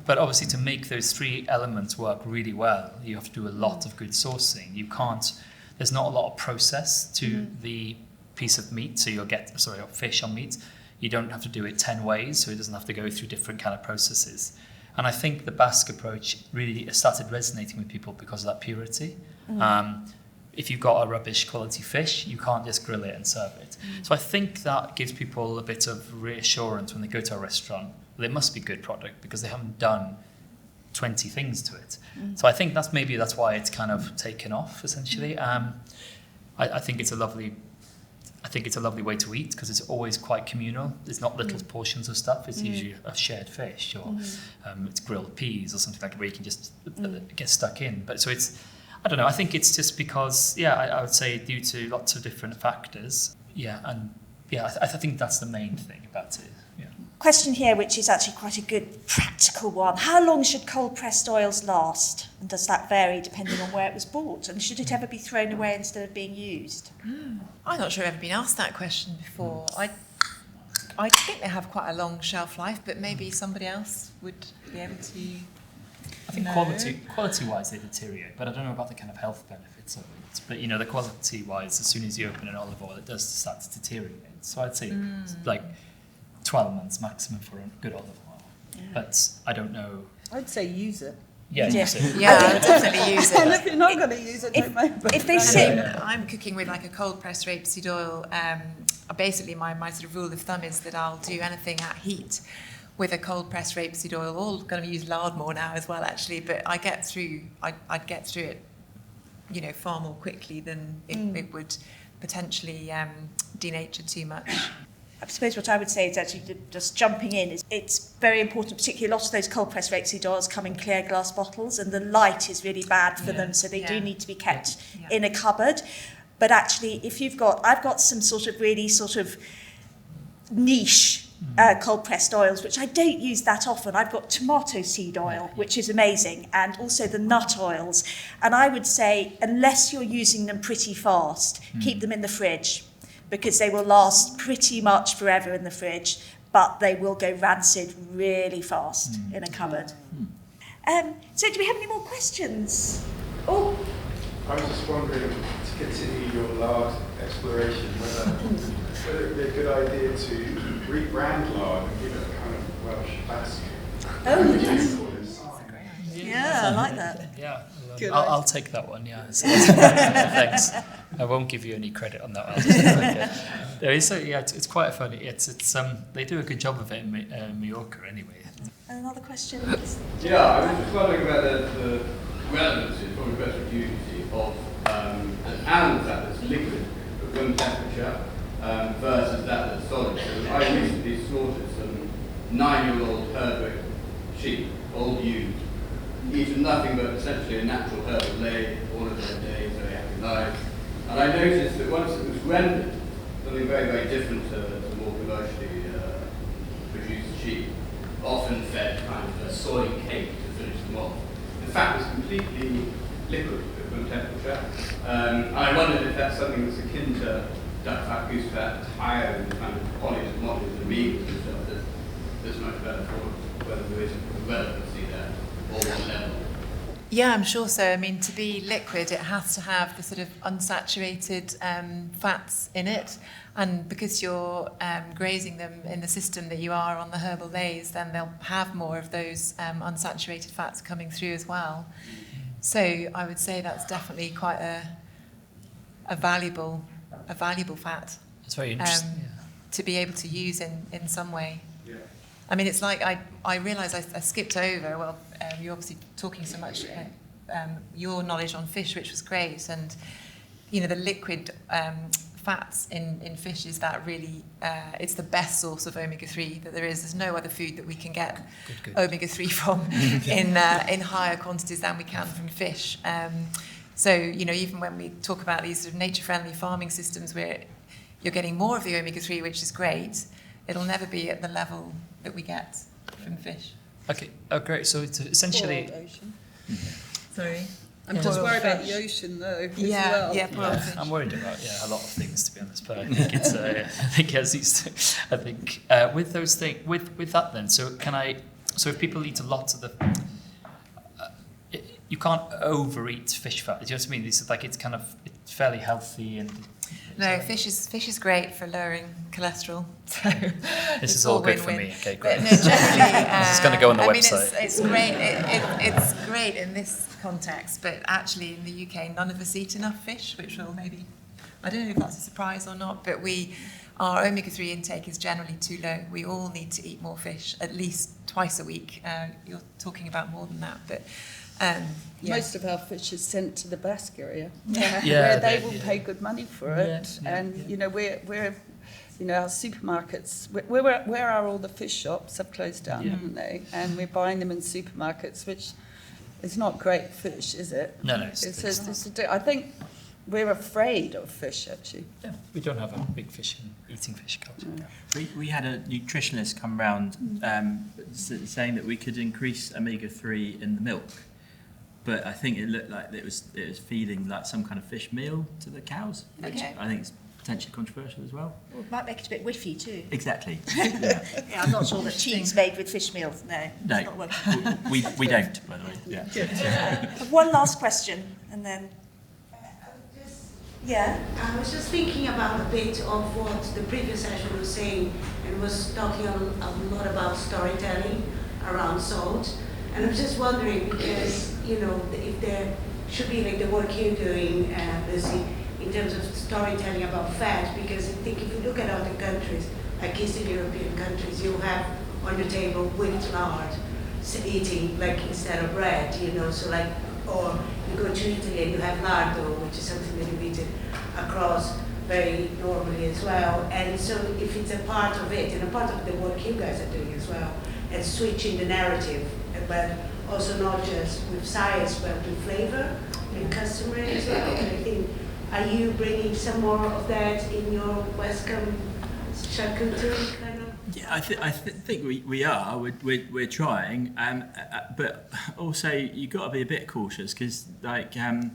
D: But obviously to make those 3 elements work really well, you have to do a lot of good sourcing. There's not a lot of process to the piece of meat, so or fish or meat. You don't have to do it 10 ways, so it doesn't have to go through different kind of processes. And I think the Basque approach really started resonating with people because of that purity. If you've got a rubbish quality fish, you can't just grill it and serve it. So I think that gives people a bit of reassurance when they go to a restaurant. Well, it must be good product because they haven't done 20 things to it. So I think that's why it's kind of taken off, essentially. I think it's a lovely way to eat because it's always quite communal. There's not little portions of stuff. It's usually a shared fish or it's grilled peas or something like that where you can just get stuck in. But so it's, I don't know, I think it's just because, I would say due to lots of different factors. I think that's the main thing about it.
A: Question here, which is actually quite a good practical one. How long should cold-pressed oils last? And does that vary depending on where it was bought? And should it ever be thrown away instead of being used?
B: I'm not sure I've ever been asked that question before. I think they have quite a long shelf life, but maybe somebody else would be able to.
D: I think quality-wise they deteriorate, but I don't know about the kind of health benefits of it. But the quality-wise, as soon as you open an olive oil, it does start to deteriorate. So I'd say like 12 months maximum for a good olive oil. But I don't know.
F: I'd say use it.
D: Use it.
B: Yeah, definitely use it.
F: And if you're not going to use it, don't mind.
A: If they sit...
B: I'm cooking with like a cold pressed rapeseed oil. Basically, my sort of rule of thumb is that I'll do anything at heat with a cold pressed rapeseed oil. All going to use lard more now as well, actually. But I'd get through it, far more quickly than it would potentially denature too much.
A: I suppose what I would say is actually just jumping in is it's very important, particularly a lot of those cold pressed rapeseed oils come in clear glass bottles and the light is really bad for them, so they do need to be kept in a cupboard. But actually, if I've got some sort of really sort of niche cold pressed oils, which I don't use that often. I've got tomato seed oil, which is amazing, and also the nut oils. And I would say, unless you're using them pretty fast, keep them in the fridge, because they will last pretty much forever in the fridge, but they will go rancid really fast in a cupboard. So do we have any more questions? Oh,
G: I was just wondering, to continue your lard exploration, whether it would be a good idea to rebrand lard and give it a kind of Welsh Basque.
A: Oh, yes. Yeah, I like that.
D: Yeah,
F: Good
D: I'll take that one. Yeah, thanks. I won't give you any credit on that one. It's quite funny. It's they do a good job of it in Mallorca anyway.
A: Another question?
H: Yeah, I was just wondering about the relevancy, probably better utility of an animal fat that's liquid at room temperature versus that that's solid. So I recently slaughtered some 9-year-old Herbrick sheep, old ewes, eaten nothing but essentially a natural herbal lay all of their days, very happy lives. And I noticed that once it was rendered, something very, very different to more commercially produced sheep, often fed kind of a soy cake to finish them off. The fat was completely liquid at room temperature. And I wondered if that's something that's akin to duck fat, goose fat, that's higher in the kind of polys and molecules and amines and stuff that's much better for whether there is a relevancy there or what level.
B: Yeah, I'm sure so. I mean, to be liquid, it has to have the sort of unsaturated fats in it. And because you're grazing them in the system that you are on the herbal lays, then they'll have more of those unsaturated fats coming through as well. So I would say that's definitely quite a valuable fat.
D: It's very interesting.
B: To be able to use in some way.
H: Yeah.
B: I mean, it's like I realised I skipped over, you're obviously talking so much, your knowledge on fish, which was great, and, you know, the liquid fats in fish is that really, it's the best source of omega-3 that there is. There's no other food that we can get omega-3 from in higher quantities than we can from fish. So, you know, even when we talk about these sort of nature-friendly farming systems where you're getting more of the omega-3, which is great, it'll never be at the level that we get from fish.
D: Okay, great. So it's essentially...
B: Sorry?
F: I'm just worried about the ocean, though.
D: I'm worried about a lot of things, to be honest. But I think it's with those things, with that then. So if people eat a lot of the, you can't overeat fish fat. Do you know what I mean? It's fairly healthy and.
B: No, fish is great for lowering cholesterol. So
D: this is all good for me. Okay, great.
B: But no, generally,
D: this is going to go on the website.
B: It's great. It's great in this context, but actually in the UK, none of us eat enough fish, which will maybe, I don't know if that's a surprise or not, but our omega-3 intake is generally too low. We all need to eat more fish, at least twice a week. You're talking about more than that, but.
F: Most of our fish is sent to the Basque area,
D: where
F: they will pay good money for it. You know, we're you know, our supermarkets, where are all the fish shops? Have closed down, haven't they? And we're buying them in supermarkets, which is not great fish, is it?
D: No.
F: I think we're afraid of fish, actually.
D: Yeah, we don't have a big eating fish culture.
E: We had a nutritionist come round saying that we could increase omega-3 in the milk. But I think it looked like it was feeding like some kind of fish meal to the cows, which I think is potentially controversial as well.
A: Well, it might make it a bit whiffy too.
E: Exactly.
A: Yeah, I'm not sure that cheese made with fish meal. No, it's not working.
E: we don't, by the way. Yeah.
A: One last question, and then. Yeah.
I: I was just thinking about a bit of what the previous session was saying, and was talking a lot about storytelling around salt. And I'm just wondering, because, you know, if there should be like the work you're doing, Lucy, in terms of storytelling about fat, because I think if you look at other countries, like Eastern European countries, you have on the table whipped lard, eating like instead of bread, you know, so like, or you go to Italy and you have lardo, which is something that you eat across very normally as well. And so if it's a part of it, and a part of the work you guys are doing as well, and switching the narrative, but also not just with science, but with flavor and customer as well. And I think, are you bringing some more of that in your Westcombe charcuterie kind of?
E: Yeah, I think we are. We're trying, but also you've got to be a bit cautious because, like, a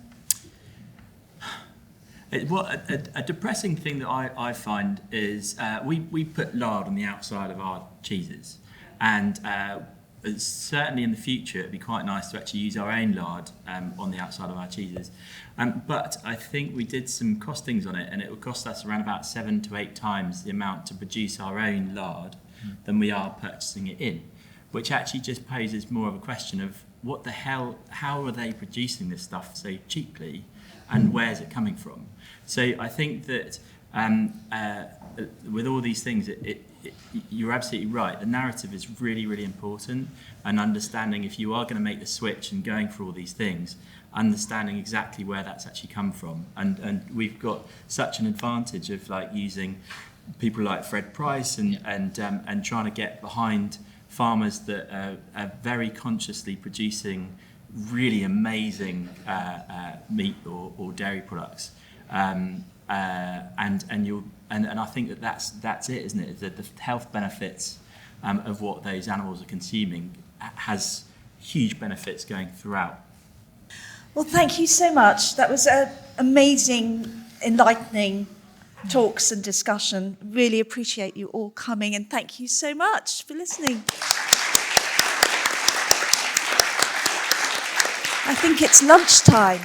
E: depressing thing that I find is we put lard on the outside of our cheeses, and certainly in the future it'd be quite nice to actually use our own lard on the outside of our cheeses. But I think we did some costings on it, and it would cost us around about 7 to 8 times the amount to produce our own lard than we are purchasing it in, which actually just poses more of a question of what the hell, how are they producing this stuff so cheaply, and where's it coming from? So I think that with all these things, you're absolutely right. The narrative is really, really important, and understanding if you are going to make the switch and going for all these things, understanding exactly where that's actually come from. And we've got such an advantage of like using people like Fred Price and trying to get behind farmers that are very consciously producing really amazing meat or dairy products. And I think that's it, isn't it? That the health benefits of what those animals are consuming has huge benefits going throughout.
A: Well, thank you so much. That was an amazing, enlightening talks and discussion. Really appreciate you all coming, and thank you so much for listening. I think it's lunchtime.